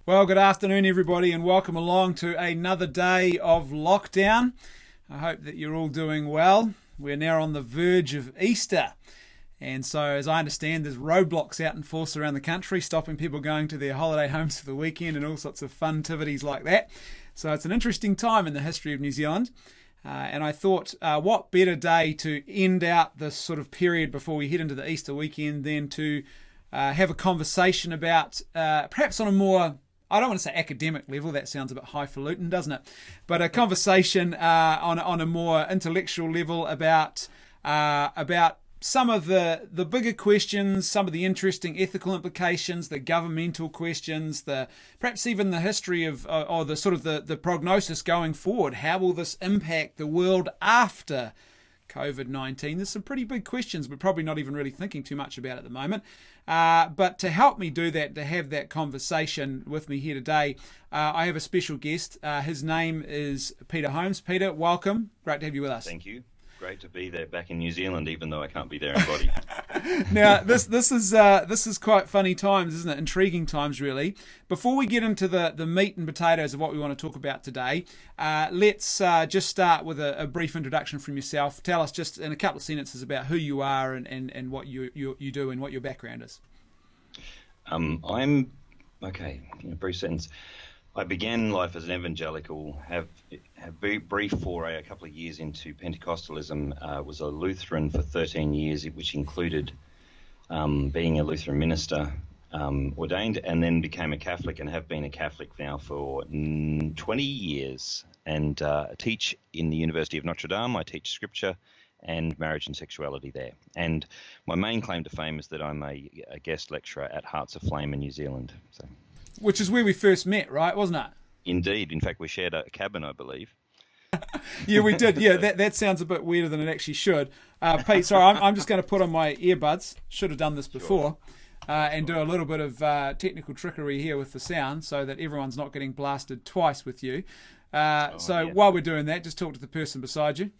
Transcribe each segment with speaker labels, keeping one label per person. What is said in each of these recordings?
Speaker 1: Well, good afternoon, everybody, and welcome along to another day of lockdown. I hope that you're all doing well. We're now on the verge of Easter. And so, as I understand, there's roadblocks out in force around the country, stopping people going to their holiday homes for the weekend and all sorts of fun activities like that. So it's an interesting time in the history of New Zealand. And I thought, what better day to end out this sort of period before we head into the Easter weekend than to have a conversation about, perhaps on a more, I don't want to say academic level, that sounds a bit highfalutin, doesn't it? But a conversation on a more intellectual level about some of the bigger questions, some of the interesting ethical implications, the governmental questions, perhaps even the history of, or the sort of the prognosis going forward. How will this impact the world after COVID-19? There's some pretty big questions we're probably not even really thinking too much about at the moment. But to help me do that, to have that conversation with me here today, I have a special guest. His name is Peter Holmes. Peter, welcome. Great to have you with us.
Speaker 2: Thank you. Great to be there back in New Zealand, even though I can't be there in body.
Speaker 1: Now, this is quite funny times, isn't it? Intriguing times, really. Before we get into the meat and potatoes of what we want to talk about today, let's just start with a brief introduction from yourself. Tell us just in a couple of sentences about who you are and what you do and what your background is.
Speaker 2: I'm okay. In a brief sentence. I began life as an evangelical, have very brief foray a couple of years into Pentecostalism, was a Lutheran for 13 years, which included being a Lutheran minister, ordained, and then became a Catholic and have been a Catholic now for 20 years, and teach in the University of Notre Dame. I teach scripture and marriage and sexuality there. And my main claim to fame is that I'm a guest lecturer at Hearts of Flame in New Zealand. So.
Speaker 1: Which is where we first met, right? Wasn't it?
Speaker 2: Indeed. In fact, we shared a cabin, I believe.
Speaker 1: Yeah, we did. Yeah, that sounds a bit weirder than it actually should. Pete, sorry, I'm just going to put on my earbuds. Should have done this before. And do a little bit of technical trickery here with the sound so that everyone's not getting blasted twice with you. While we're doing that, just talk to the person beside you.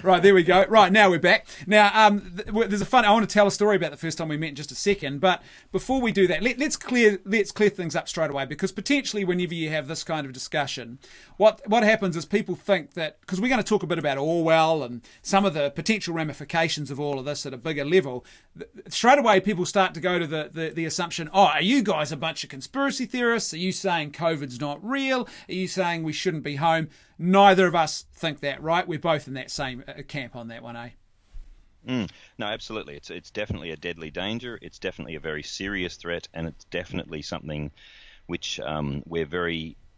Speaker 1: Right, there we go. Right, now we're back. Now, I want to tell a story about the first time we met in just a second, but before we do that, let's clear things up straight away, because potentially whenever you have this kind of discussion, what happens is people think that, because we're going to talk a bit about Orwell and some of the potential ramifications of all of this at a bigger level, straight away people start to go to the assumption, are you guys a bunch of conspiracy theorists? Are you saying COVID's not real? Are you saying we shouldn't be home? Neither of us think that, right? We're both in that same camp on that one, eh?
Speaker 2: No, absolutely. It's definitely a deadly danger. It's definitely a very serious threat, and it's definitely something which we're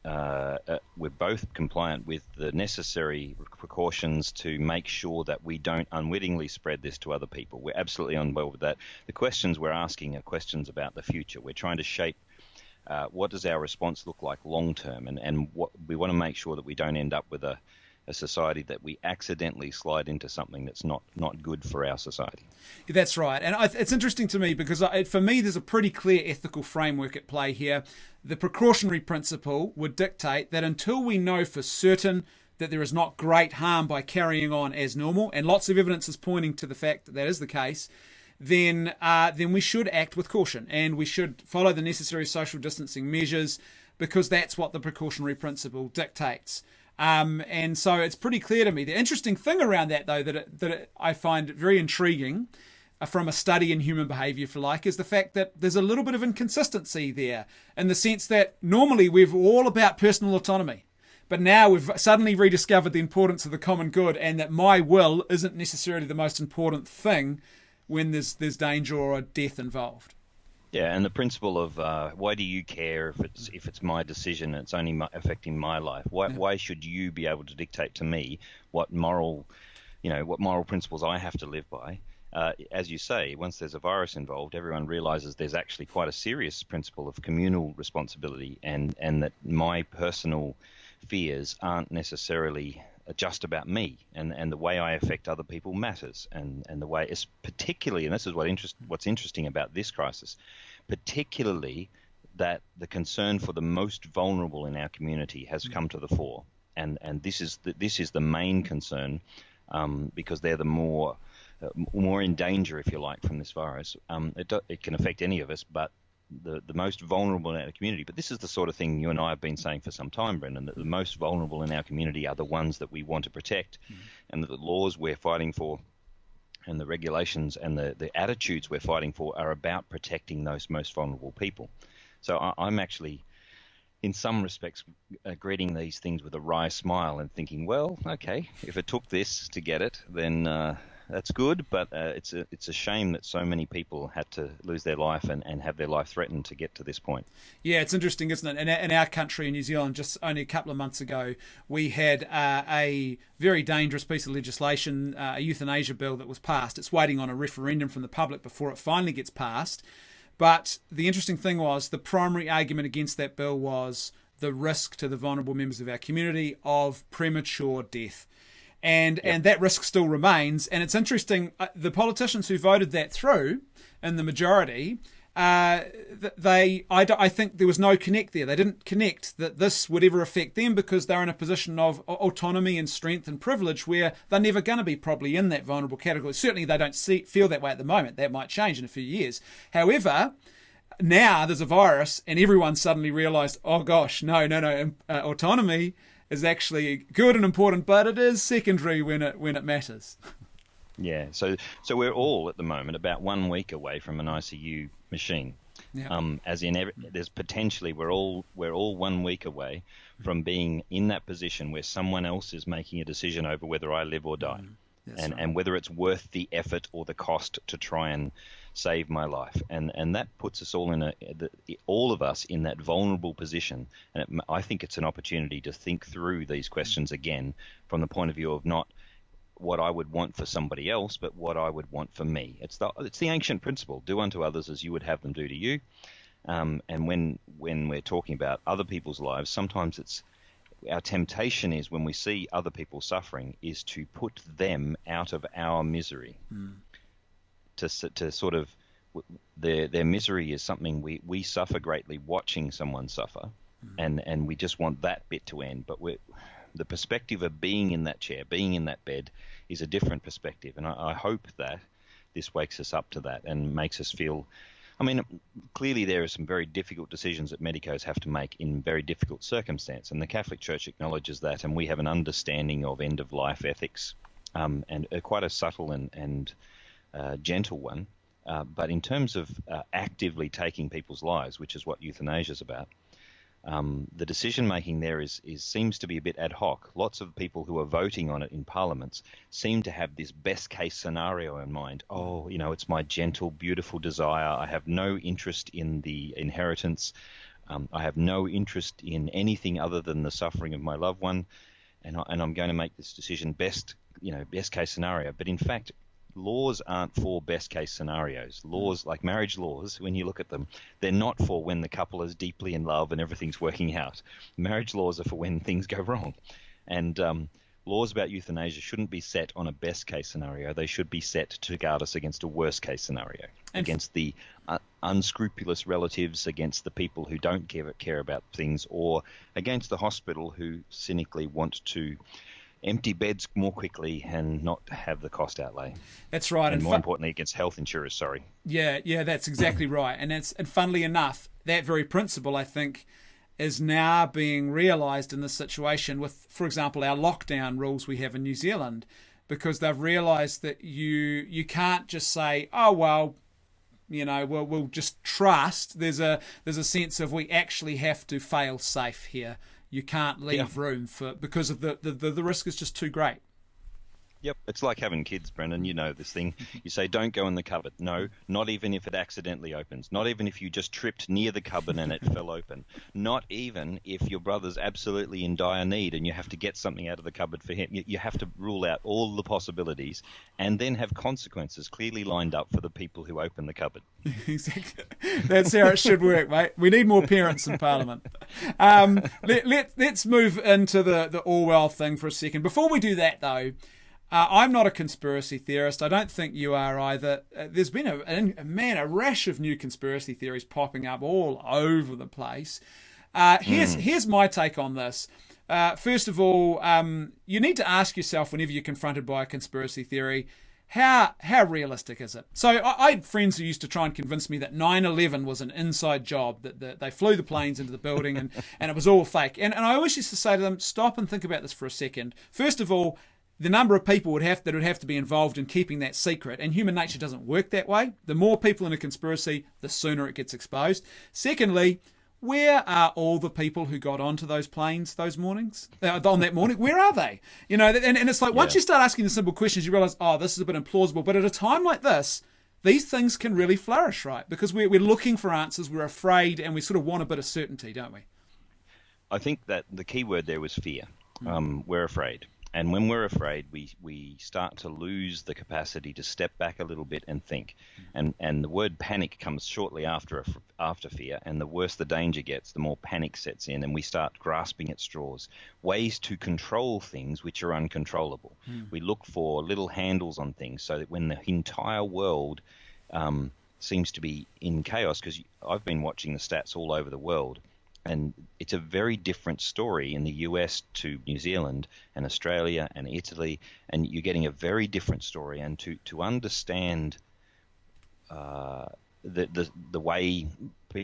Speaker 2: both compliant with the necessary precautions to make sure that we don't unwittingly spread this to other people. We're absolutely on board with that. The questions we're asking are questions about the future. We're trying to shape what does our response look like long term, and what we want to make sure that we don't end up with a society that we accidentally slide into something that's not good for our society.
Speaker 1: That's right. And it's interesting to me because for me there's a pretty clear ethical framework at play here. The precautionary principle would dictate that until we know for certain that there is not great harm by carrying on as normal, and lots of evidence is pointing to the fact that that is the case, then we should act with caution, and we should follow the necessary social distancing measures, because that's what the precautionary principle dictates. And so it's pretty clear to me. The interesting thing around that, though, that I find very intriguing from a study in human behaviour, if you like, is the fact that there's a little bit of inconsistency there, in the sense that normally we're all about personal autonomy. But now we've suddenly rediscovered the importance of the common good, and that my will isn't necessarily the most important thing when there's danger or a death involved.
Speaker 2: Yeah, and the principle of why do you care if it's my decision and it's only affecting my life? Why should you be able to dictate to me what moral principles I have to live by? As you say, once there's a virus involved, everyone realizes there's actually quite a serious principle of communal responsibility, and that my personal fears aren't necessarily just about me, and the way I affect other people matters, and the way it's particularly, and this is what's interesting about this crisis, particularly that the concern for the most vulnerable in our community has come to the fore, and this is the main concern, because they're the more in danger, if you like, from this virus. It can affect any of us, but the most vulnerable in our community. But this is the sort of thing you and I have been saying for some time, Brendan, that the most vulnerable in our community are the ones that we want to protect, and that the laws we're fighting for and the regulations and the attitudes we're fighting for are about protecting those most vulnerable people. So I'm actually, in some respects, greeting these things with a wry smile and thinking, well, okay, if it took this to get it, then that's good. But it's a shame that so many people had to lose their life and have their life threatened to get to this point.
Speaker 1: Yeah, it's interesting, isn't it? In our country, in New Zealand, just only a couple of months ago, we had a very dangerous piece of legislation, a euthanasia bill that was passed. It's waiting on a referendum from the public before it finally gets passed. But the interesting thing was the primary argument against that bill was the risk to the vulnerable members of our community of premature death. And that risk still remains. And it's interesting, the politicians who voted that through in the majority, I think there was no connect there. They didn't connect that this would ever affect them because they're in a position of autonomy and strength and privilege where they're never going to be probably in that vulnerable category. Certainly they don't feel that way at the moment. That might change in a few years. However, now there's a virus and everyone suddenly realised, oh gosh, no, autonomy is actually good and important, but it is secondary when it matters.
Speaker 2: Yeah, so we're all at the moment about 1 week away from an ICU machine. Yeah. As in, there's potentially we're all 1 week away from being in that position where someone else is making a decision over whether I live or die, and whether it's worth the effort or the cost to try and save my life. And that puts us all all of us in that vulnerable position. And I think it's an opportunity to think through these questions again from the point of view of not what I would want for somebody else, but what I would want for me. It's the ancient principle: do unto others as you would have them do to you. And when we're talking about other people's lives, sometimes our temptation is, when we see other people suffering, is to put them out of our misery. To sort of, their misery is something we suffer greatly watching someone suffer, and we just want that bit to end. But the perspective of being in that chair, being in that bed, is a different perspective. And I hope that this wakes us up to that and makes us feel, I mean, clearly there are some very difficult decisions that medicos have to make in very difficult circumstance. And the Catholic Church acknowledges that, and we have an understanding of end-of-life ethics, and quite a subtle and gentle one. But in terms of actively taking people's lives, which is what euthanasia is about, the decision-making there seems to be a bit ad hoc. Lots of people who are voting on it in parliaments seem to have this best-case scenario in mind. Oh, it's my gentle, beautiful desire. I have no interest in the inheritance. I have no interest in anything other than the suffering of my loved one, and I'm going to make this decision best-case scenario. But in fact, laws aren't for best-case scenarios. Laws, like marriage laws, when you look at them, they're not for when the couple is deeply in love and everything's working out. Marriage laws are for when things go wrong. And laws about euthanasia shouldn't be set on a best-case scenario. They should be set to guard us against a worst-case scenario, against the unscrupulous relatives, against the people who don't care about things, or against the hospital who cynically want to empty beds more quickly and not have the cost outlay.
Speaker 1: That's right.
Speaker 2: And more importantly, against health insurers, sorry.
Speaker 1: Yeah, that's exactly right. And funnily enough, that very principle, I think, is now being realised in this situation with, for example, our lockdown rules we have in New Zealand, because they've realised that you can't just say, oh, well, we'll just trust. There's a sense of we actually have to fail safe here. You can't leave room because of the risk is just too great.
Speaker 2: Yep, it's like having kids, Brendan. You know this thing. You say, don't go in the cupboard. No, not even if it accidentally opens. Not even if you just tripped near the cupboard and it fell open. Not even if your brother's absolutely in dire need and you have to get something out of the cupboard for him. You have to rule out all the possibilities and then have consequences clearly lined up for the people who open the cupboard.
Speaker 1: Exactly. That's how it should work, mate. We need more parents in Parliament. Let's move into the Orwell thing for a second. Before we do that, though, I'm not a conspiracy theorist. I don't think you are either. There's been a rash of new conspiracy theories popping up all over the place. Here's my take on this. First of all, you need to ask yourself whenever you're confronted by a conspiracy theory, how realistic is it? So I had friends who used to try and convince me that 9/11 was an inside job, that they flew the planes into the building and it was all fake. And I always used to say to them, stop and think about this for a second. First of all, the number of people would have to be involved in keeping that secret, and human nature doesn't work that way. The more people in a conspiracy, the sooner it gets exposed. Secondly, where are all the people who got onto those planes those mornings? On that morning, where are they? You know, and it's like once you start asking the simple questions, you realise, oh, this is a bit implausible. But at a time like this, these things can really flourish, right? Because we're looking for answers, we're afraid, and we sort of want a bit of certainty, don't we?
Speaker 2: I think that the key word there was fear. We're afraid. And when we're afraid, we start to lose the capacity to step back a little bit and think. And the word panic comes shortly after fear. And the worse the danger gets, the more panic sets in, and we start grasping at straws, ways to control things which are uncontrollable. We look for little handles on things so that when the entire world seems to be in chaos, because I've been watching the stats all over the world, and it's a very different story in the US to New Zealand and Australia and Italy, and you're getting a very different story. And to understand the way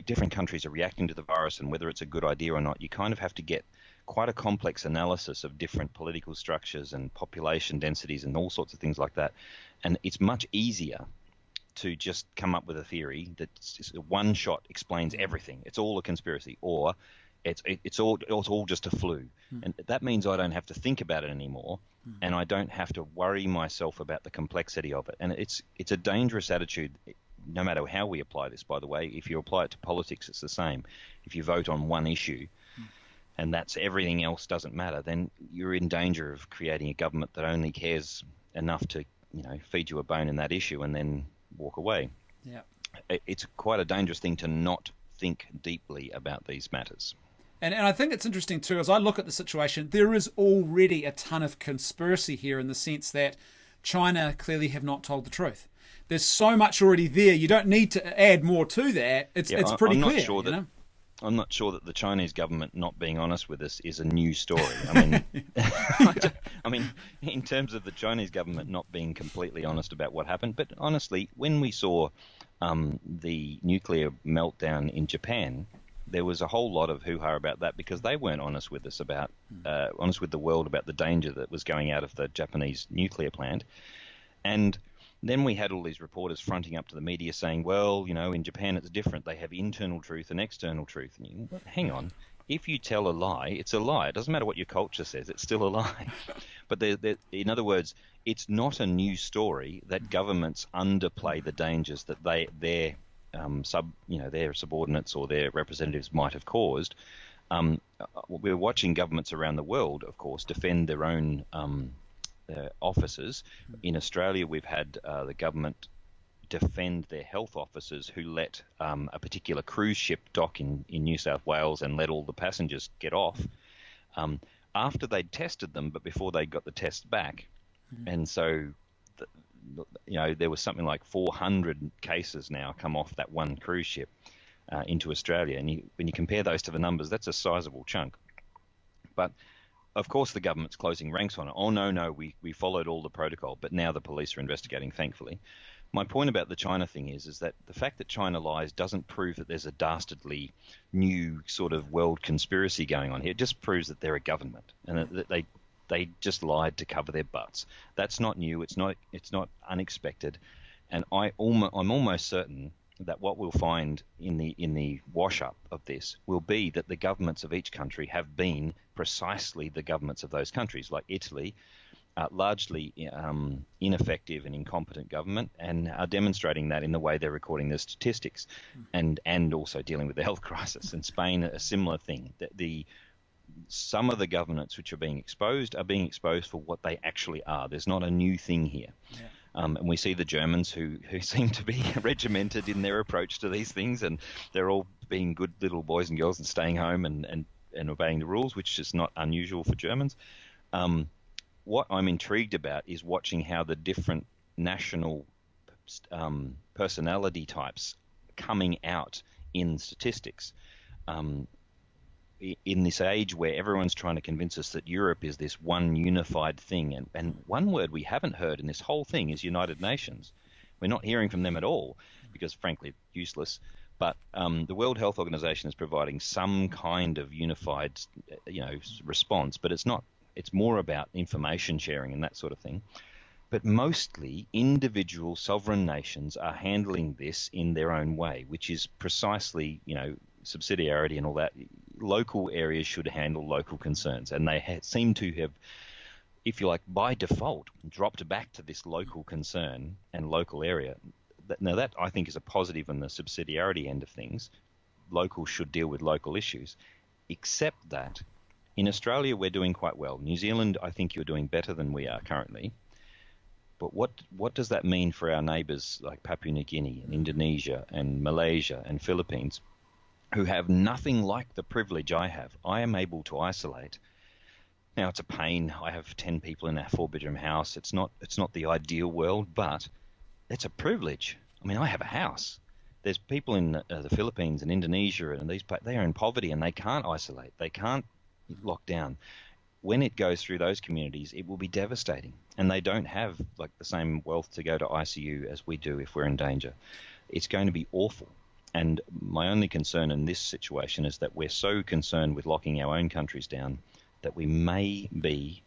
Speaker 2: different countries are reacting to the virus and whether it's a good idea or not, you kind of have to get quite a complex analysis of different political structures and population densities and all sorts of things like that. And it's much easier to just come up with a theory that one shot explains everything. It's all a conspiracy, or it's all just a flu. And that means I don't have to think about it anymore, and I don't have to worry myself about the complexity of it. And it's a dangerous attitude, no matter how we apply this, by the way. If you apply it to politics, it's the same. If you vote on one issue and that's everything else doesn't matter, then you're in danger of creating a government that only cares enough to, feed you a bone in that issue and then walk away.
Speaker 1: Yeah,
Speaker 2: it's quite a dangerous thing to not think deeply about these matters.
Speaker 1: And I think it's interesting too, as I look at the situation, there is already a ton of conspiracy here in the sense that China clearly have not told the truth. There's so much already there. You don't need to add more to that. It's pretty clear.
Speaker 2: I'm not sure that the Chinese government not being honest with us is a new story. I mean, in terms of the Chinese government not being completely honest about what happened, but honestly, when we saw the nuclear meltdown in Japan, there was a whole lot of hoo-ha about that because they weren't honest with us honest with the world about the danger that was going out of the Japanese nuclear plant. And then we had all these reporters fronting up to the media saying, well, in Japan it's different. They have internal truth and external truth. And hang on. If you tell a lie, it's a lie. It doesn't matter what your culture says. It's still a lie. But in other words, it's not a new story that governments underplay the dangers that their subordinates or their representatives might have caused. We're watching governments around the world, of course, defend their own officers. In Australia, we've had the government defend their health officers who let a particular cruise ship dock in New South Wales and let all the passengers get off after they'd tested them, but before they got the test back. And so, there was something like 400 cases now come off that one cruise ship into Australia. And when you compare those to the numbers, that's a sizable chunk. But of course, the government's closing ranks on it. Oh, no, we followed all the protocol, but now the police are investigating, thankfully. My point about the China thing is that the fact that China lies doesn't prove that there's a dastardly new sort of world conspiracy going on here. It just proves that they're a government and that they just lied to cover their butts. That's not new. It's not unexpected. And I'm almost certain that what we'll find in the wash-up of this will be that the governments of each country have been precisely the governments of those countries, like Italy, largely ineffective and incompetent government, and are demonstrating that in the way they're recording their statistics, and also dealing with the health crisis. In Spain, a similar thing. Some of the governments which are being exposed for what they actually are. There's not a new thing here. Yeah. And we see the Germans who seem to be regimented in their approach to these things, and they're all being good little boys and girls and staying home and obeying the rules, which is not unusual for Germans. What I'm intrigued about is watching how the different national personality types coming out in statistics. in this age where everyone's trying to convince us that Europe is this one unified thing, and one word we haven't heard in this whole thing is United Nations. We're not hearing from them at all because, frankly, useless. But the World Health Organization is providing some kind of unified, response, but it's not. It's more about information sharing and that sort of thing. But mostly individual sovereign nations are handling this in their own way, which is precisely, subsidiarity and all that. Local areas should handle local concerns, and they seem to have, if you like, by default, dropped back to this local concern and local area. Now that, I think, is a positive on the subsidiarity end of things. Locals should deal with local issues, except that in Australia we're doing quite well. New Zealand, I think you're doing better than we are currently. But what does that mean for our neighbours like Papua New Guinea and Indonesia and Malaysia and Philippines, who have nothing like the privilege I have? I am able to isolate. Now, it's a pain. I have 10 people in a 4-bedroom house. It's not the ideal world, but it's a privilege. I mean, I have a house. There's people in the Philippines and Indonesia, and they are in poverty and they can't isolate. They can't lock down. When it goes through those communities, it will be devastating. And they don't have like the same wealth to go to ICU as we do if we're in danger. It's going to be awful. And my only concern in this situation is that we're so concerned with locking our own countries down that we may be,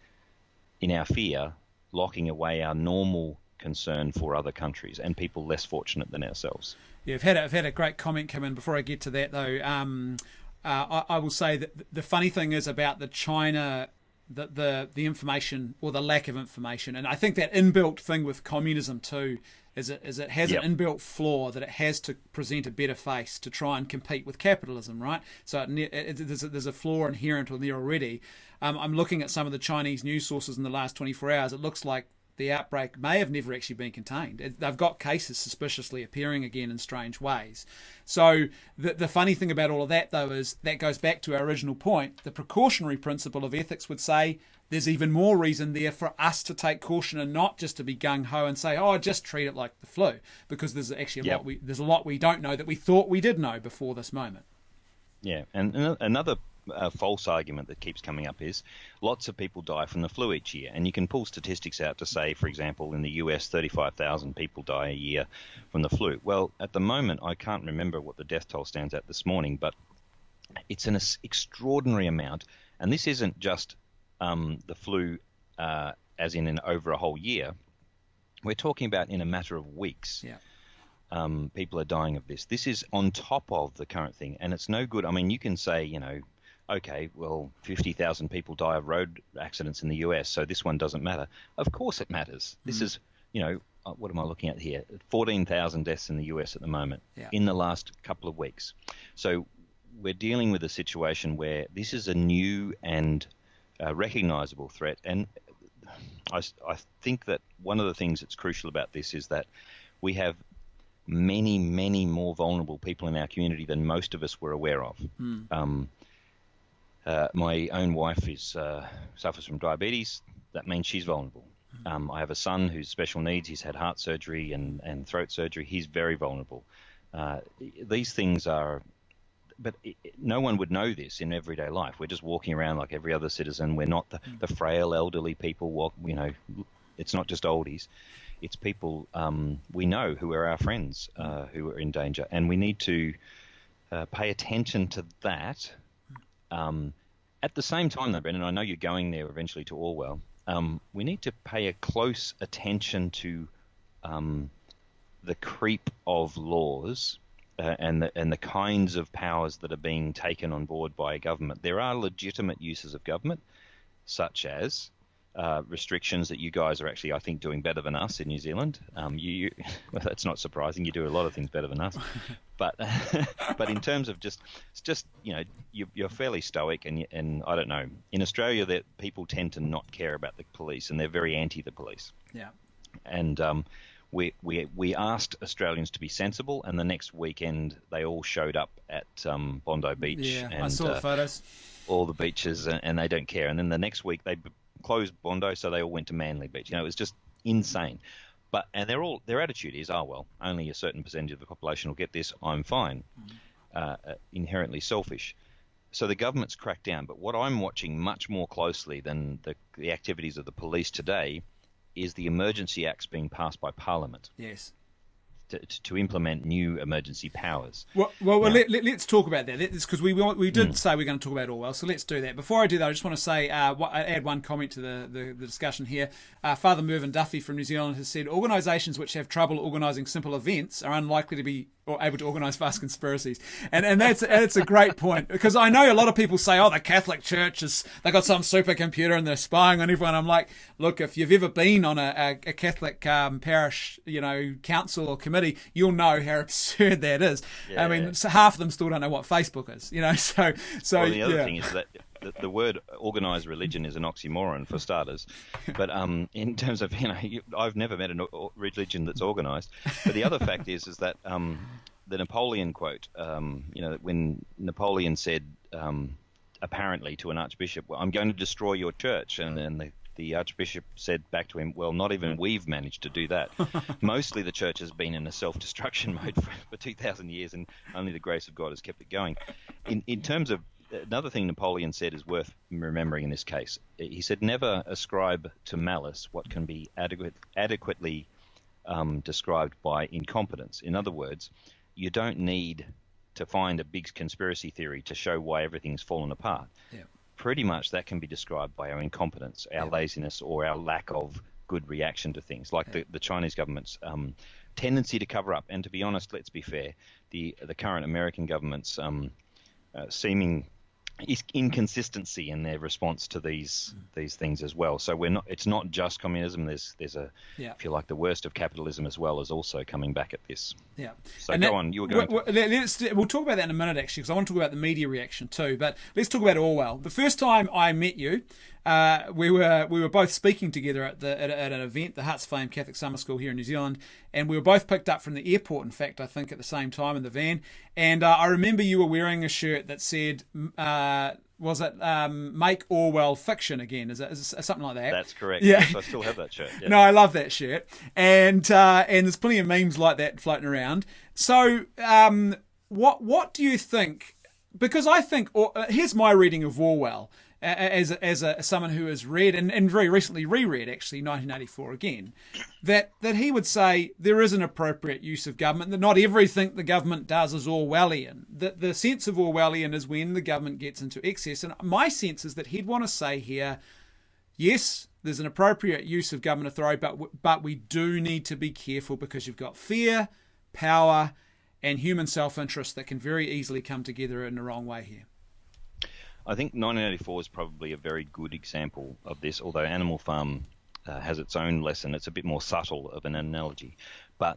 Speaker 2: in our fear, locking away our normal concern for other countries and people less fortunate than ourselves.
Speaker 1: Yeah, I've had a great comment come in. Before I get to that, though, I will say that the funny thing is about the China, the information or the lack of information, and I think that inbuilt thing with communism too is it has an inbuilt flaw that it has to present a better face to try and compete with capitalism, right? So there's a flaw inherent in there already. I'm looking at some of the Chinese news sources in the last 24 hours. It looks like the outbreak may have never actually been contained. They've got cases suspiciously appearing again in strange ways. So the funny thing about all of that, though, is that goes back to our original point. The precautionary principle of ethics would say there's even more reason there for us to take caution and not just to be gung-ho and say, oh, just treat it like the flu, because there's actually a lot we don't know that we thought we did know before this moment.
Speaker 2: Yeah, and another false argument that keeps coming up is lots of people die from the flu each year, and you can pull statistics out to say, for example, in the US 35,000 people die a year from the flu. Well, at the moment I can't remember what the death toll stands at this morning, but it's an extraordinary amount, and this isn't just the flu as in over a whole year. We're talking about in a matter of weeks. People are dying of this. This is on top of the current thing, and it's no good. I mean, you can say, okay, well, 50,000 people die of road accidents in the US, so this one doesn't matter. Of course it matters. This is, what am I looking at here? 14,000 deaths in the US at the moment in the last couple of weeks. So we're dealing with a situation where this is a new and recognizable threat. And I think that one of the things that's crucial about this is that we have many, many more vulnerable people in our community than most of us were aware of. My own wife suffers from diabetes. That means she's vulnerable. I have a son who's special needs. He's had heart surgery and throat surgery. He's very vulnerable. These things are... But no one would know this in everyday life. We're just walking around like every other citizen. We're not the frail elderly people. It's not just oldies. It's people we know who are our friends who are in danger. And we need to pay attention to that. At the same time, though, Brendan, I know you're going there eventually to Orwell. We need to pay a close attention to the creep of laws and the kinds of powers that are being taken on board by government. There are legitimate uses of government, such as restrictions that you guys are actually, I think, doing better than us in New Zealand. Well, that's not surprising. You do a lot of things better than us. But in terms of just you're fairly stoic, and I don't know. In Australia, that people tend to not care about the police, and they're very anti the police.
Speaker 1: Yeah.
Speaker 2: And we asked Australians to be sensible, and the next weekend they all showed up at Bondi Beach.
Speaker 1: Yeah,
Speaker 2: and,
Speaker 1: I saw the photos.
Speaker 2: All the beaches, and they don't care. And then the next week they closed Bondi, so they all went to Manly Beach. It was just insane. And their attitude is, oh well, only a certain percentage of the population will get this. I'm fine. Inherently selfish. So the government's cracked down, but what I'm watching much more closely than the activities of the police today is the emergency acts being passed by Parliament.
Speaker 1: Yes.
Speaker 2: To implement new emergency powers.
Speaker 1: Well,
Speaker 2: Now,
Speaker 1: let's talk about that. Because we did say we're going to talk about Orwell, so let's do that. Before I do that, I just want to say, add one comment to the discussion here. Father Mervyn Duffy from New Zealand has said, organisations which have trouble organising simple events are unlikely to be able to organise vast conspiracies. And that's a great point, because I know a lot of people say, oh, the Catholic Church they got some supercomputer and they're spying on everyone. I'm like, look, if you've ever been on a Catholic parish, council or committee, you'll know how absurd that is.
Speaker 2: Yeah.
Speaker 1: I mean, so half of them still don't know what Facebook is, So
Speaker 2: well, the other thing is that the word organised religion is an oxymoron for starters. But in terms of, I've never met a religion that's organised. But the other fact is that the Napoleon quote, when Napoleon said apparently to an archbishop, well, I'm going to destroy your church, and then the archbishop said back to him, well, not even we've managed to do that. Mostly the church has been in a self-destruction mode for 2,000 years, and only the grace of God has kept it going. In terms of another thing Napoleon said is worth remembering in this case. He said, never ascribe to malice what can be adequately described by incompetence. In other words, you don't need to find a big conspiracy theory to show why everything's fallen apart.
Speaker 1: Yeah.
Speaker 2: Pretty much that can be described by our incompetence, our laziness, or our lack of good reaction to things, like the Chinese government's tendency to cover up. And to be honest, let's be fair, the current American government's seeming inconsistency in their response to these things as well. So it's not just communism. There's if you like, the worst of capitalism as well is also coming back at this.
Speaker 1: Yeah.
Speaker 2: So and go on. You were going.
Speaker 1: We'll talk about that in a minute, actually, because I want to talk about the media reaction too. But let's talk about Orwell. The first time I met you, we were both speaking together at an event, the Hearts Flame Catholic Summer School here in New Zealand, and we were both picked up from the airport. In fact, I think at the same time in the van. And I remember you were wearing a shirt that said, was it "Make Orwell Fiction Again"? Is it something like that?
Speaker 2: That's correct.
Speaker 1: Yeah.
Speaker 2: Yes, I still have that shirt. Yeah.
Speaker 1: No, I love that shirt, and there's plenty of memes like that floating around. So, what do you think? Because I think here's my reading of Orwell. As someone who has read and very recently reread actually 1984 again, that he would say there is an appropriate use of government, that not everything the government does is Orwellian. The sense of Orwellian is when the government gets into excess. And my sense is that he'd want to say here, yes, there's an appropriate use of government authority, but we do need to be careful, because you've got fear, power, and human self-interest that can very easily come together in the wrong way here.
Speaker 2: I think 1984 is probably a very good example of this, although Animal Farm has its own lesson. It's a bit more subtle of an analogy. But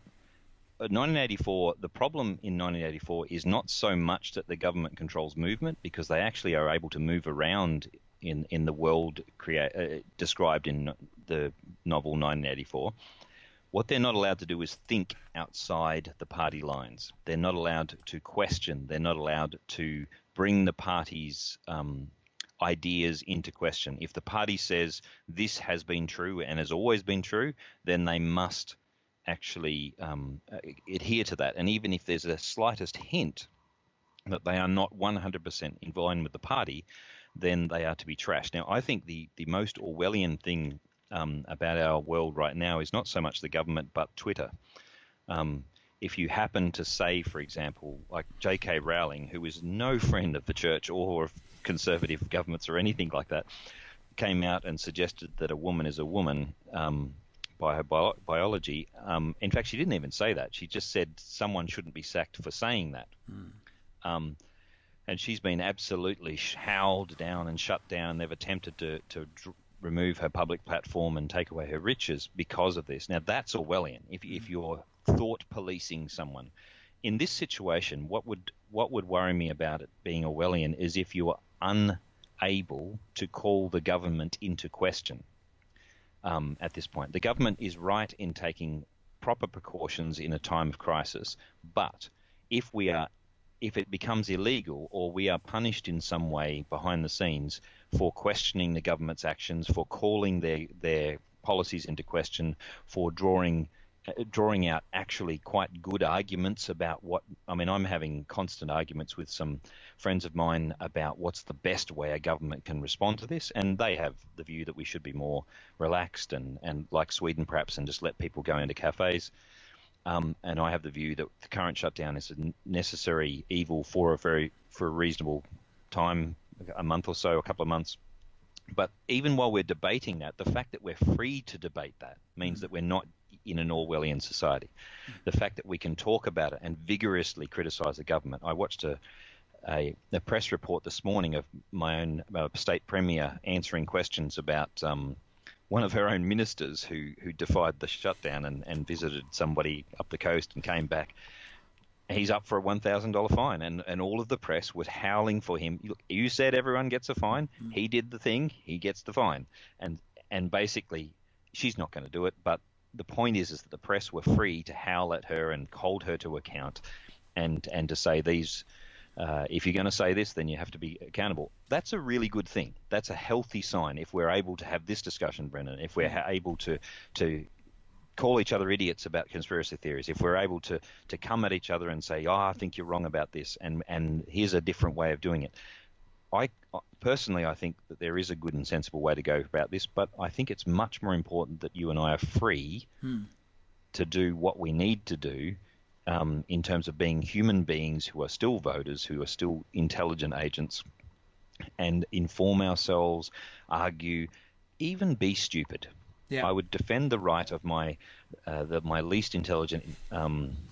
Speaker 2: 1984, the problem in 1984 is not so much that the government controls movement, because they actually are able to move around in the world described in the novel 1984. What they're not allowed to do is think outside the party lines. They're not allowed to question. They're not allowed to bring the party's ideas into question. If the party says this has been true and has always been true, then they must actually adhere to that. And even if there's a slightest hint that they are not 100% in line with the party, then they are to be trashed. Now, I think the most Orwellian thing about our world right now is not so much the government, but Twitter. If you happen to say, for example, like J.K. Rowling, who is no friend of the church or of conservative governments or anything like that, came out and suggested that a woman is a woman by her biology. In fact, she didn't even say that. She just said someone shouldn't be sacked for saying that. And she's been absolutely howled down and shut down. They've attempted to remove her public platform and take away her riches because of this. Now, that's Orwellian. If you're thought policing someone in this situation, what would worry me about it being Orwellian is if you are unable to call the government into question. At this point, the government is right in taking proper precautions in a time of crisis, but if it becomes illegal, or we are punished in some way behind the scenes for questioning the government's actions, for calling their policies into question, for drawing drawing out actually quite good arguments about I'm having constant arguments with some friends of mine about what's the best way a government can respond to this, and they have the view that we should be more relaxed and like Sweden perhaps, and just let people go into cafes. And I have the view that the current shutdown is a necessary evil for a reasonable time, a month or so, a couple of months. But even while we're debating that, the fact that we're free to debate that means that we're not in an Orwellian society. The fact that we can talk about it and vigorously criticise the government. I watched a press report this morning of my own state premier answering questions about one of her own ministers who defied the shutdown and visited somebody up the coast and came back. He's up for a $1,000 fine, and all of the press was howling for him. Look, you said everyone gets a fine. He did the thing. He gets the fine. And basically, she's not going to do it. But the point is that the press were free to howl at her and hold her to account, and to say these. If you're going to say this, then you have to be accountable. That's a really good thing. That's a healthy sign. If we're able to have this discussion, Brendan, if we're able to call each other idiots about conspiracy theories, if we're able to come at each other and say, I think you're wrong about this, and here's a different way of doing it. I personally think that there is a good and sensible way to go about this, but I think it's much more important that you and I are free to do what we need to do in terms of being human beings who are still voters, who are still intelligent agents, and inform ourselves, argue, even be stupid. Yeah. I would defend the right of my least intelligent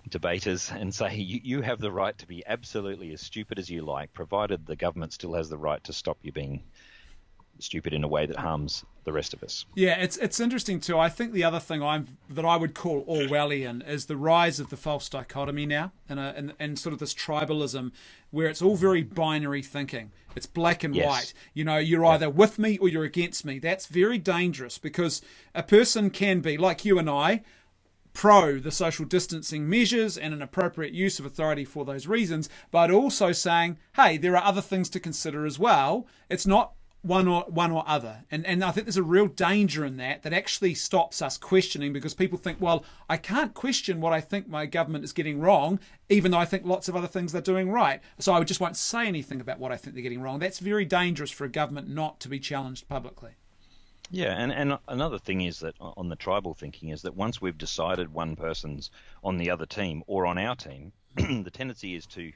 Speaker 2: debaters and say you have the right to be absolutely as stupid as you like, provided the government still has the right to stop you being stupid in a way that harms the rest of us.
Speaker 1: Yeah, it's interesting too. I think the other thing that I would call Orwellian is the rise of the false dichotomy now, and sort of this tribalism where it's all very binary thinking. It's black and white. You know, you're either with me or you're against me. That's very dangerous, because a person can be, like you and I, pro the social distancing measures and an appropriate use of authority for those reasons, but also saying, hey, there are other things to consider as well. It's not one or other, and I think there's a real danger in that actually stops us questioning, because people think, well, I can't question what I think my government is getting wrong, even though I think lots of other things they're doing right, so I just won't say anything about what I think they're getting wrong. That's very dangerous for a government not to be challenged publicly.
Speaker 2: Yeah, and another thing is that on the tribal thinking is that once we've decided one person's on the other team or on our team, the tendency is to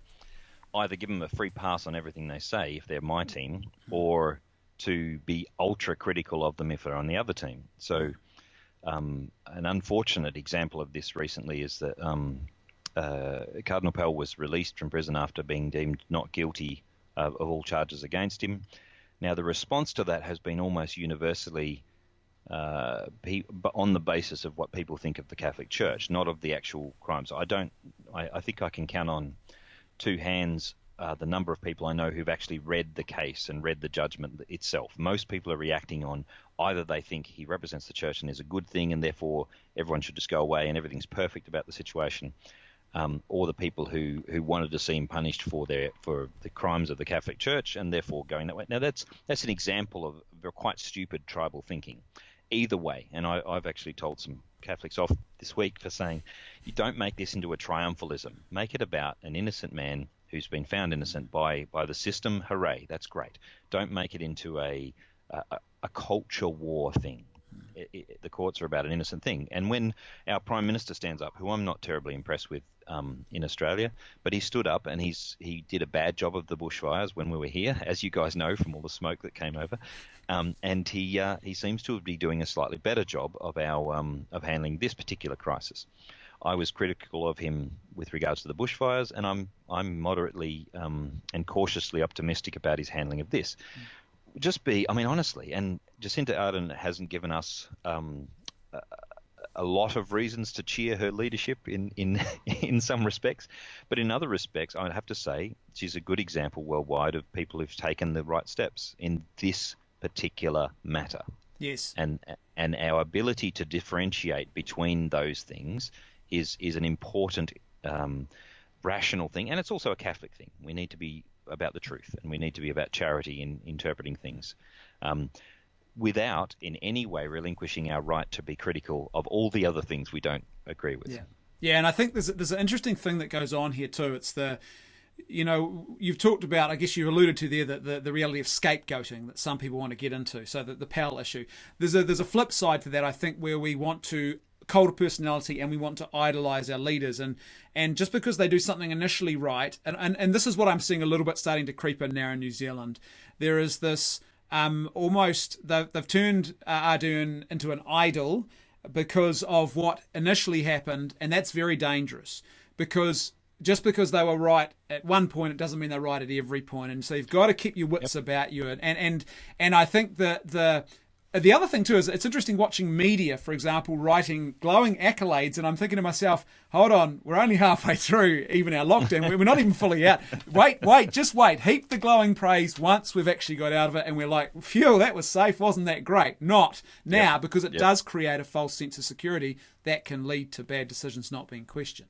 Speaker 2: either give them a free pass on everything they say if they're my team, or to be ultra critical of them if they're on the other team. So an unfortunate example of this recently is that Cardinal Pell was released from prison after being deemed not guilty of all charges against him. Now, the response to that has been almost universally on the basis of what people think of the Catholic Church, not of the actual crimes. I think I can count on two hands the number of people I know who've actually read the case and read the judgment itself. Most people are reacting on either they think he represents the church and is a good thing and therefore everyone should just go away and everything's perfect about the situation, or the people who wanted to see him punished for the crimes of the Catholic Church and therefore going that way. Now that's an example of quite stupid tribal thinking. Either way, and I've actually told some Catholics off this week for saying, you don't make this into a triumphalism. Make it about an innocent man who's been found innocent by the system. Hooray, that's great. Don't make it into a culture war thing. The courts are about an innocent thing. And when our Prime Minister stands up, who I'm not terribly impressed with in Australia, but he stood up and he did a bad job of the bushfires when we were here, as you guys know from all the smoke that came over, and he seems to be doing a slightly better job of of handling this particular crisis. I was critical of him with regards to the bushfires, and I'm moderately and cautiously optimistic about his handling of this. Honestly, and Jacinta Ardern hasn't given us a lot of reasons to cheer her leadership in some respects, but in other respects, I would have to say she's a good example worldwide of people who've taken the right steps in this particular matter.
Speaker 1: Yes,
Speaker 2: and our ability to differentiate between those things is an important rational thing, and it's also a Catholic thing. We need to be about the truth, and we need to be about charity in interpreting things, without in any way relinquishing our right to be critical of all the other things we don't agree with.
Speaker 1: Yeah, and I think there's an interesting thing that goes on here too. It's you've talked about, I guess you alluded to there, the reality of scapegoating that some people want to get into, so that the pal issue. There's a flip side to that, I think, where we want to cult of personality and we want to idolize our leaders, and just because they do something initially right, and this is what I'm seeing a little bit starting to creep in now in New Zealand. There is this almost they've turned Ardern into an idol because of what initially happened, and that's very dangerous, because just because they were right at one point, it doesn't mean they're right at every point, and so you've got to keep your wits about you. And I think that the other thing too is it's interesting watching media, for example, writing glowing accolades, and I'm thinking to myself, hold on, we're only halfway through even our lockdown. We're not even fully out. Just wait. Heap the glowing praise once we've actually got out of it, and we're like, phew, that was safe, wasn't that great? Not now, because it does create a false sense of security that can lead to bad decisions not being questioned.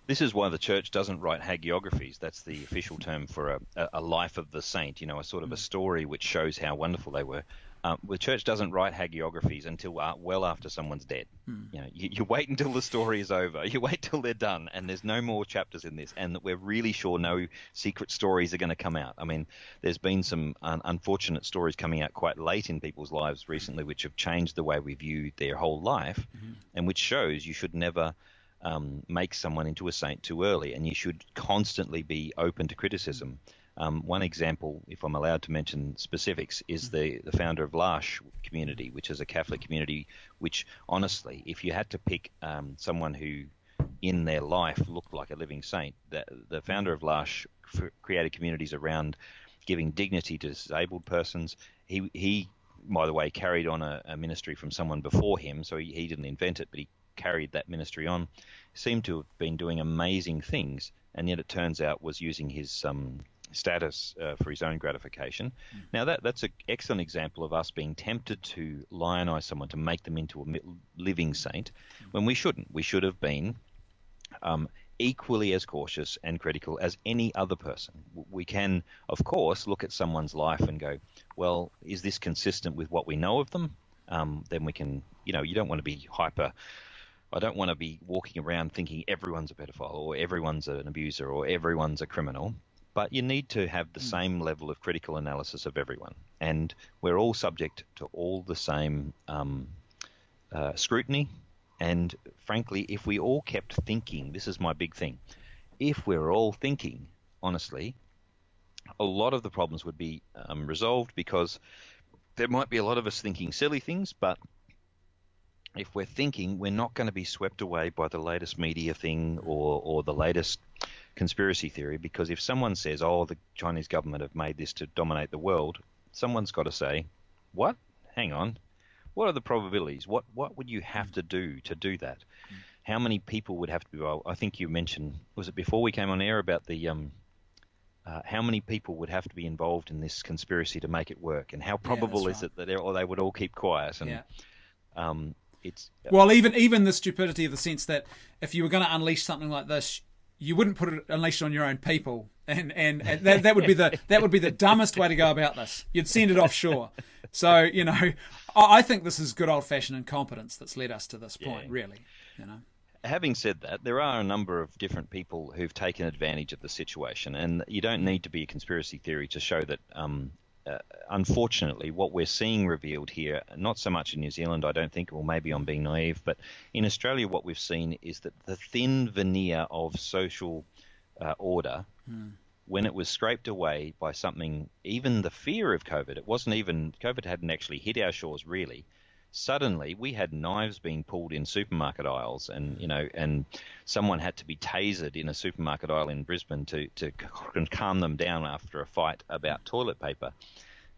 Speaker 2: This is why the church doesn't write hagiographies. That's the official term for a life of the saint, a sort of a story which shows how wonderful they were. The church doesn't write hagiographies until well after someone's dead. You wait until the story is over. You wait till they're done, and there's no more chapters in this, and that we're really sure no secret stories are going to come out. I mean, there's been some unfortunate stories coming out quite late in people's lives recently, which have changed the way we view their whole life, and which shows you should never make someone into a saint too early, and you should constantly be open to criticism. One example, if I'm allowed to mention specifics, is the founder of L'Arche community, which is a Catholic community which, honestly, if you had to pick someone who in their life looked like a living saint, the founder of L'Arche created communities around giving dignity to disabled persons. He by the way, carried on a ministry from someone before him, so he didn't invent it, but he carried that ministry on. Seemed to have been doing amazing things, and yet it turns out was using his status for his own gratification. Now that's an excellent example of us being tempted to lionize someone, to make them into a living saint, when we shouldn't. We should have been equally as cautious and critical as any other person. We can, of course, look at someone's life and go, well, is this consistent with what we know of them? Then we can, you don't want to be hyper. I don't want to be walking around thinking everyone's a pedophile or everyone's an abuser or everyone's a criminal. But you need to have the same level of critical analysis of everyone. And we're all subject to all the same scrutiny. And frankly, if we all kept thinking, this is my big thing, if we're all thinking, honestly, a lot of the problems would be resolved, because there might be a lot of us thinking silly things, but if we're thinking, we're not going to be swept away by the latest media thing or the latest conspiracy theory, because if someone says, oh, the Chinese government have made this to dominate the world, someone's got to say, what? Hang on. What are the probabilities? What would you have to do that? How many people would have to be involved? I think you mentioned, was it before we came on air, about the how many people would have to be involved in this conspiracy to make it work, and how probable is it that they would all keep quiet? And it's
Speaker 1: well, even the stupidity of the sense that if you were going to unleash something like this, you wouldn't put it unleashed on your own people, and that would be the dumbest way to go about this. You'd send it offshore. So I think this is good old-fashioned incompetence that's led us to this point, really.
Speaker 2: Having said that, there are a number of different people who've taken advantage of the situation, and you don't need to be a conspiracy theory to show that. Unfortunately, what we're seeing revealed here, not so much in New Zealand, I don't think, or maybe I'm being naive, but in Australia, what we've seen is that the thin veneer of social order, when it was scraped away by something, even the fear of COVID, COVID hadn't actually hit our shores really. Suddenly, we had knives being pulled in supermarket aisles, and someone had to be tasered in a supermarket aisle in Brisbane to calm them down after a fight about toilet paper.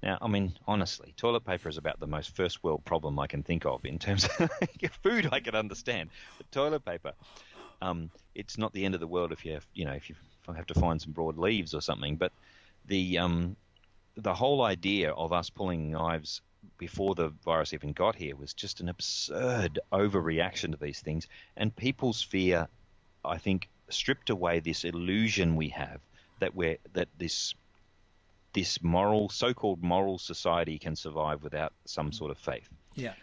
Speaker 2: Now, I mean, honestly, toilet paper is about the most first world problem I can think of in terms of food. I can understand, but toilet paper, it's not the end of the world if you have to find some broad leaves or something. But the whole idea of us pulling knives before the virus even got here was just an absurd overreaction to these things, and people's fear, I think, stripped away this illusion we have that this moral, so-called moral society can survive without some sort of faith.
Speaker 1: Yeah.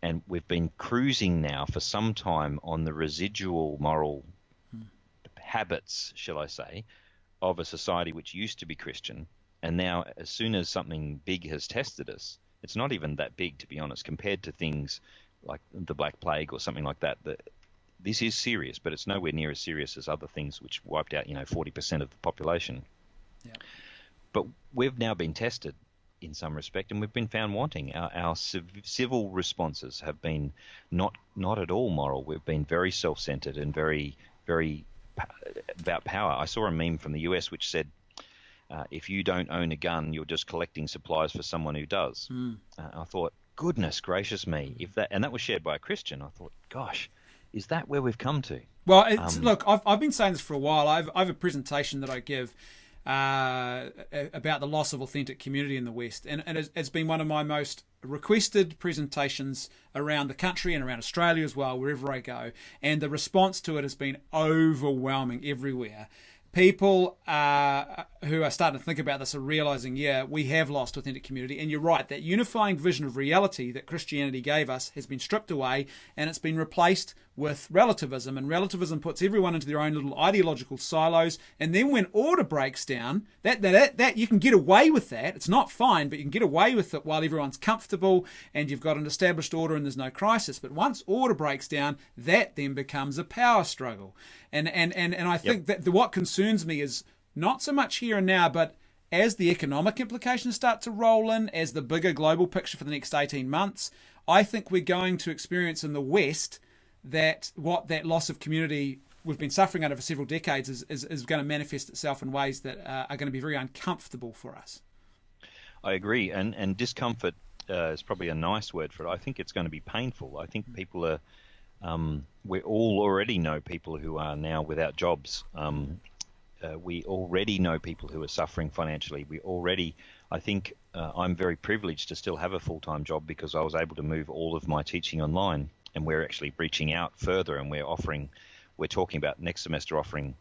Speaker 2: and we've been cruising now for some time on the residual moral habits, shall I say, of a society which used to be Christian. And now, as soon as something big has tested us, it's not even that big, to be honest, compared to things like the Black Plague or something like that. This is serious, but it's nowhere near as serious as other things which wiped out, 40% of the population.
Speaker 1: Yeah.
Speaker 2: But we've now been tested in some respect, and we've been found wanting. Our civil responses have been not at all moral. We've been very self-centered and very, very about power. I saw a meme from the US which said, if you don't own a gun, you're just collecting supplies for someone who does. I thought, goodness gracious me, and that was shared by a Christian. I thought, gosh, is that where we've come to?
Speaker 1: Well, look, I've been saying this for a while. I have a presentation that I give about the loss of authentic community in the West, and it's been one of my most requested presentations around the country and around Australia as well, wherever I go, and the response to it has been overwhelming everywhere. People who are starting to think about this are realizing, we have lost authentic community. And you're right, that unifying vision of reality that Christianity gave us has been stripped away, and it's been replaced with relativism. And relativism puts everyone into their own little ideological silos. And then when order breaks down, that you can get away with that. It's not fine, but you can get away with it while everyone's comfortable and you've got an established order and there's no crisis. But once order breaks down, that then becomes a power struggle. And I think that what concerns me is not so much here and now, but as the economic implications start to roll in, as the bigger global picture for the next 18 months, I think we're going to experience in the West that loss of community we've been suffering under for several decades is going to manifest itself in ways that are going to be very uncomfortable for us.
Speaker 2: I agree, and discomfort is probably a nice word for it. I think it's going to be painful. I think people are... we all already know people who are now without jobs. We already know people who are suffering financially. I think I'm very privileged to still have a full-time job because I was able to move all of my teaching online, and we're actually reaching out further, and we're talking about next semester offering,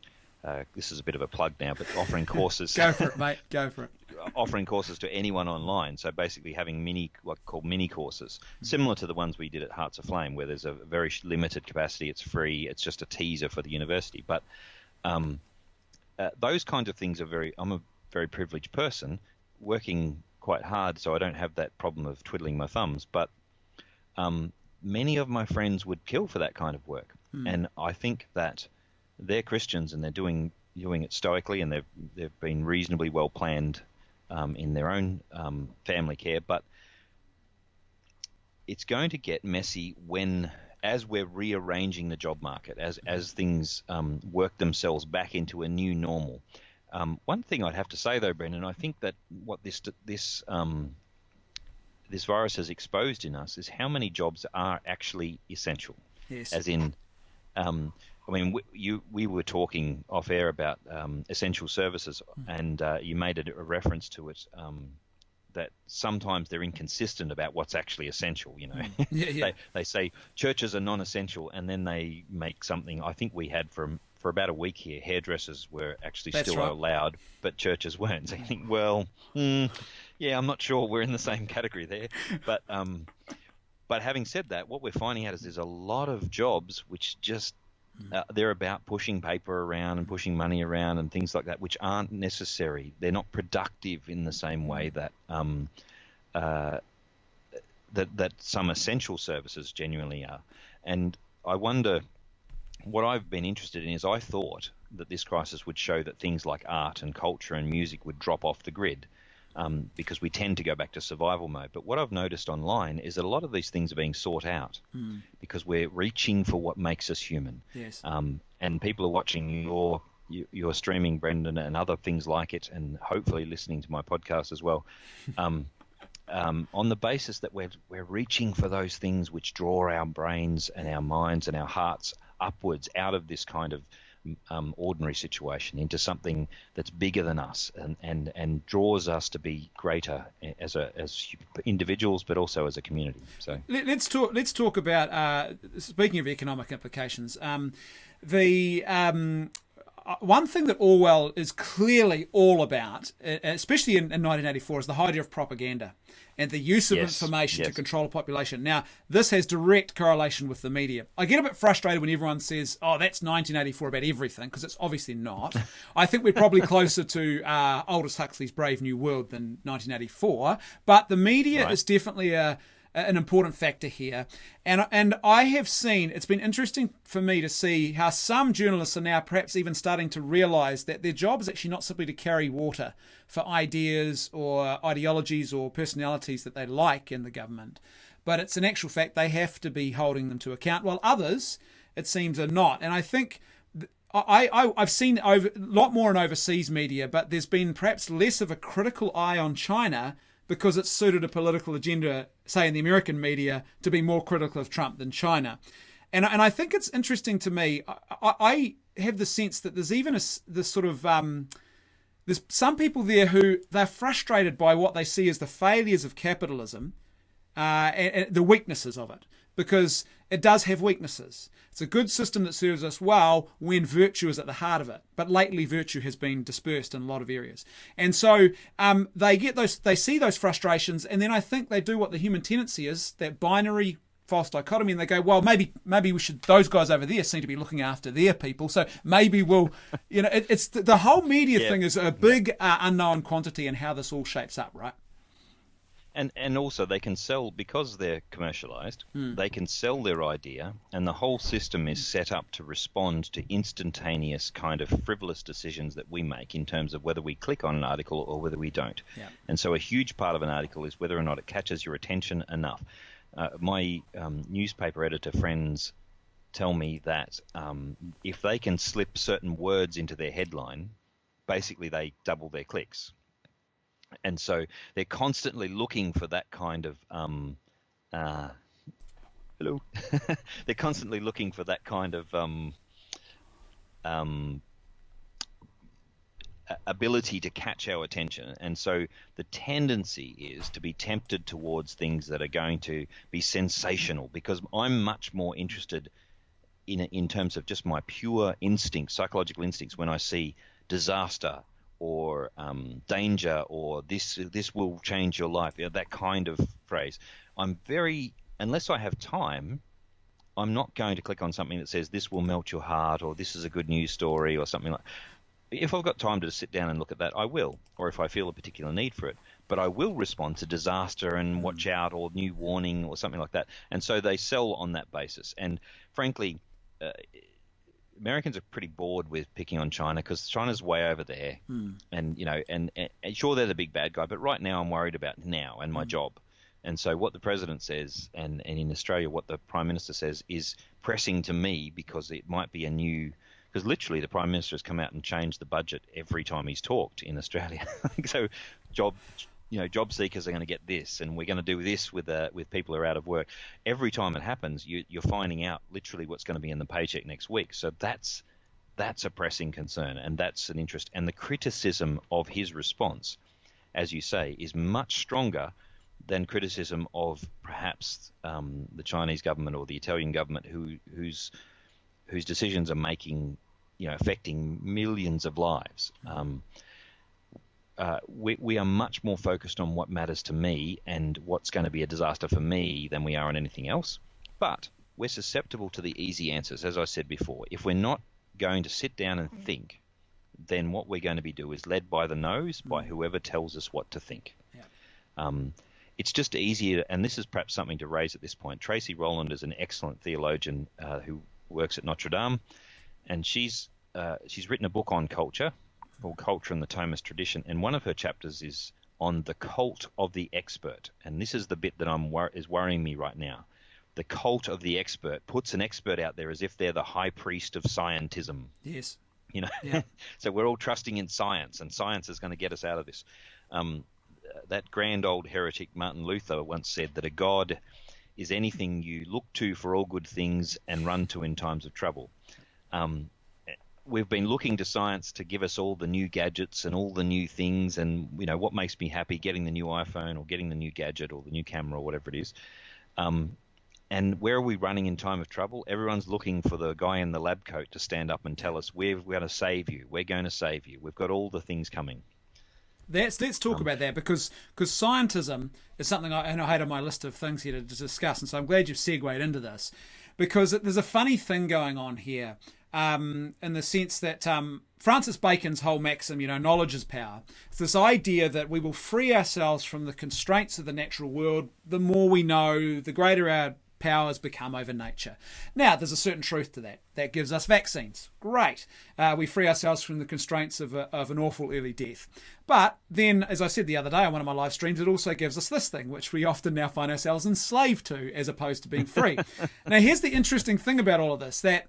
Speaker 2: this is a bit of a plug now, but offering courses.
Speaker 1: Go for it, mate. Go for it.
Speaker 2: Offering courses to anyone online. So basically having what are called mini courses, similar to the ones we did at Hearts of Flame, where there's a very limited capacity. It's free. It's just a teaser for the university. But those kinds of things I'm a very privileged person, working quite hard, so I don't have that problem of twiddling my thumbs. But many of my friends would kill for that kind of work. And I think that they're Christians and they're doing it stoically, and they've been reasonably well planned in their own family care. But it's going to get messy as we're rearranging the job market, as things work themselves back into a new normal. One thing I'd have to say though, Brendan, I think that what this virus has exposed in us is how many jobs are actually essential.
Speaker 1: Yes.
Speaker 2: As in, we were talking off air about essential services, and you made a reference to it, that sometimes they're inconsistent about what's actually essential. They say churches are non-essential, and then they make something. I think we had for about a week here, hairdressers were actually allowed, but churches weren't. So you think, well, I'm not sure we're in the same category there. But having said that, what we're finding out is there's a lot of jobs which just they're about pushing paper around and pushing money around and things like that, which aren't necessary. They're not productive in the same way that that some essential services genuinely are. And I wonder, what I've been interested in is I thought that this crisis would show that things like art and culture and music would drop off the grid. Because we tend to go back to survival mode. But what I've noticed online is that a lot of these things are being sought out because we're reaching for what makes us human.
Speaker 1: Yes.
Speaker 2: And people are watching your streaming, Brendan, and other things like it, and hopefully listening to my podcast as well, on the basis that we're reaching for those things which draw our brains and our minds and our hearts upwards out of this kind of ordinary situation into something that's bigger than us and draws us to be greater as individuals, but also as a community. So
Speaker 1: let's talk about speaking of economic implications. one thing that Orwell is clearly all about, especially in 1984, is the idea of propaganda and the use of information to control a population. Now, this has direct correlation with the media. I get a bit frustrated when everyone says, oh, that's 1984 about everything, because it's obviously not. I think we're probably closer to Aldous Huxley's Brave New World than 1984, but the media is definitely an important factor here. And I have seen, it's been interesting for me to see how some journalists are now perhaps even starting to realise that their job is actually not simply to carry water for ideas or ideologies or personalities that they like in the government, but it's an actual fact they have to be holding them to account, while others, it seems, are not. And I think I've seen a lot more in overseas media, but there's been perhaps less of a critical eye on China because it's suited a political agenda, say in the American media, to be more critical of Trump than China. And I think it's interesting to me. I have the sense that there's even this sort of there's some people there who they're frustrated by what they see as the failures of capitalism and the weaknesses of it, because it does have weaknesses. It's a good system that serves us well when virtue is at the heart of it, but lately virtue has been dispersed in a lot of areas. And so they see those frustrations, and then I think they do what the human tendency is, that binary false dichotomy, and they go, well, maybe we should, those guys over there seem to be looking after their people, so maybe we'll, it's the whole media thing is a big unknown quantity in how this all shapes up, right?
Speaker 2: And also they can sell, because they're commercialized, they can sell their idea, and the whole system is set up to respond to instantaneous kind of frivolous decisions that we make in terms of whether we click on an article or whether we don't. Yeah. And so a huge part of an article is whether or not it catches your attention enough. My newspaper editor friends tell me that if they can slip certain words into their headline, basically they double their clicks. And so they're constantly looking for that kind of hello. They're constantly looking for that kind of ability to catch our attention. And so the tendency is to be tempted towards things that are going to be sensational, because I'm much more interested in terms of just my pure instincts, psychological instincts, when I see disaster or danger, or this will change your life, that kind of phrase. Unless I have time, I'm not going to click on something that says this will melt your heart, or this is a good news story, or something like. If I've got time to sit down and look at that, I will, or if I feel a particular need for it. But I will respond to disaster and watch out, or new warning, or something like that. And so they sell on that basis. And frankly, Americans are pretty bored with picking on China, because China's way over there, and and sure, they're the big bad guy, but right now I'm worried about now and my job. And so what the president says, and in Australia what the prime minister says, is pressing to me, because it might be because literally the prime minister has come out and changed the budget every time he's talked in Australia. So job seekers are going to get this, and we're going to do this with people who are out of work. Every time it happens, you're finding out literally what's going to be in the paycheck next week. So that's a pressing concern, and that's an interest. And the criticism of his response, as you say, is much stronger than criticism of perhaps the Chinese government or the Italian government, whose decisions are affecting millions of lives. We are much more focused on what matters to me and what's going to be a disaster for me than we are on anything else. But we're susceptible to the easy answers, as I said before. If we're not going to sit down and think, then what we're going to be doing is led by the nose by whoever tells us what to think. Yeah. It's just easier, and this is perhaps something to raise at this point. Tracy Rowland is an excellent theologian who works at Notre Dame, and she's written a book on culture called Culture and the Thomist Tradition, and one of her chapters is on the cult of the expert, and this is the bit that is worrying me right now. The cult of the expert puts an expert out there as if they're the high priest of scientism.
Speaker 1: Yes.
Speaker 2: Yeah. So we're all trusting in science, and science is going to get us out of this. That grand old heretic Martin Luther once said that a God is anything you look to for all good things and run to in times of trouble. We've been looking to science to give us all the new gadgets and all the new things, and what makes me happy, getting the new iPhone or getting the new gadget or the new camera or whatever it is. And where are we running in time of trouble? Everyone's looking for the guy in the lab coat to stand up and tell us, we're going to save you. We're going to save you. We've got all the things coming.
Speaker 1: Let's talk about that, because scientism is something I had on my list of things here to discuss, and so I'm glad you've segued into this, because there's a funny thing going on here, in the sense that Francis Bacon's whole maxim, knowledge is power. It's this idea that we will free ourselves from the constraints of the natural world. The more we know, the greater our powers become over nature. Now, there's a certain truth to that. That gives us vaccines. Great. We free ourselves from the constraints of an awful early death. But then, as I said the other day on one of my live streams, it also gives us this thing, which we often now find ourselves enslaved to, as opposed to being free. Now, here's the interesting thing about all of this, that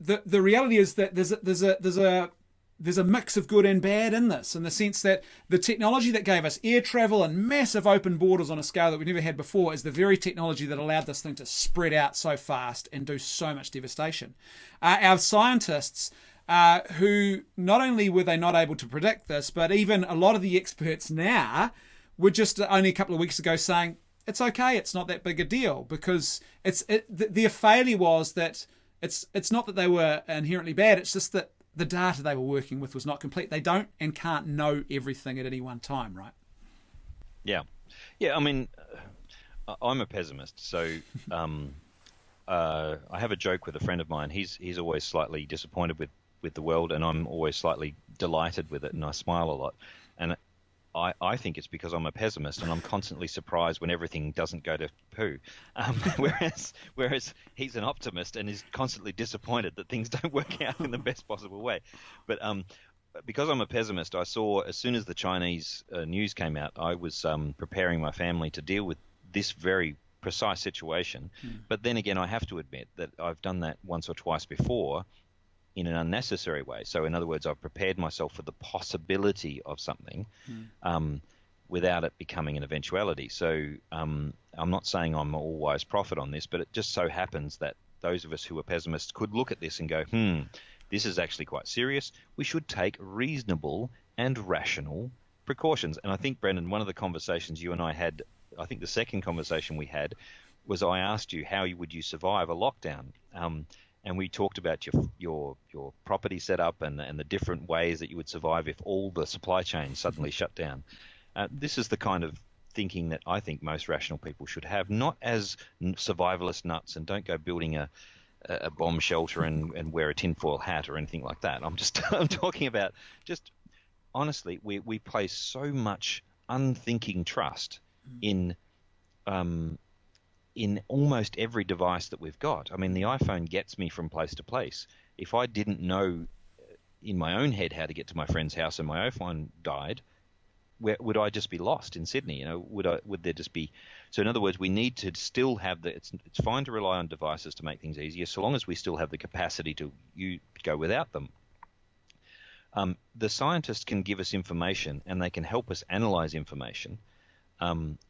Speaker 1: the reality is that there's a mix of good and bad in this, in the sense that the technology that gave us air travel and massive open borders on a scale that we never had before is the very technology that allowed this thing to spread out so fast and do so much devastation. Our scientists, who not only were they not able to predict this, but even a lot of the experts now were just only a couple of weeks ago saying, it's okay, it's not that big a deal, because their failure was that it's not that they were inherently bad, it's just that the data they were working with was not complete. They don't and can't know everything at any one time, right?
Speaker 2: Yeah. I mean, I'm a pessimist, so I have a joke with a friend of mine. He's always slightly disappointed with the world, and I'm always slightly delighted with it, and I smile a lot. And I think it's because I'm a pessimist and I'm constantly surprised when everything doesn't go to poo. Whereas he's an optimist and is constantly disappointed that things don't work out in the best possible way. But because I'm a pessimist, I saw as soon as the Chinese news came out, I was preparing my family to deal with this very precise situation. But then again, I have to admit that I've done that once or twice before in an unnecessary way. So in other words, I've prepared myself for the possibility of something without it becoming an eventuality. So I'm not saying I'm an all-wise prophet on this, but it just so happens that those of us who are pessimists could look at this and go, this is actually quite serious. We should take reasonable and rational precautions. And I think, Brendan, one of the conversations you and I had, I think the second conversation we had, was I asked you how would you survive a lockdown. And we talked about your property setup and the different ways that you would survive if all the supply chains suddenly shut down. This is the kind of thinking that I think most rational people should have, not as survivalist nuts, and don't go building a bomb shelter and wear a tinfoil hat or anything like that. I'm talking about just honestly, we place so much unthinking trust in almost every device that we've got. I mean, the iPhone gets me from place to place. If I didn't know in my own head how to get to my friend's house and my iPhone died, would I just be lost in Sydney? Would there just be? So in other words, we need to still have it's fine to rely on devices to make things easier, so long as we still have the capacity to go without them. The scientists can give us information and they can help us analyze information.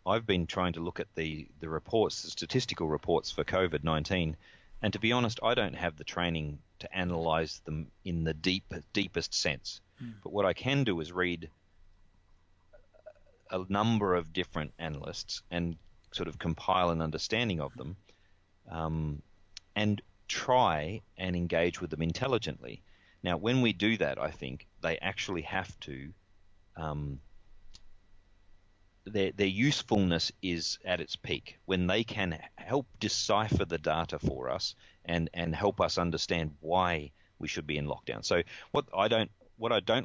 Speaker 2: I've been trying to look at the reports, the statistical reports for COVID-19, and to be honest, I don't have the training to analyze them in the deepest sense. But what I can do is read a number of different analysts and sort of compile an understanding of them, and try and engage with them intelligently. Now, when we do that, I think they actually have to their usefulness is at its peak when they can help decipher the data for us and help us understand why we should be in lockdown. So what I don't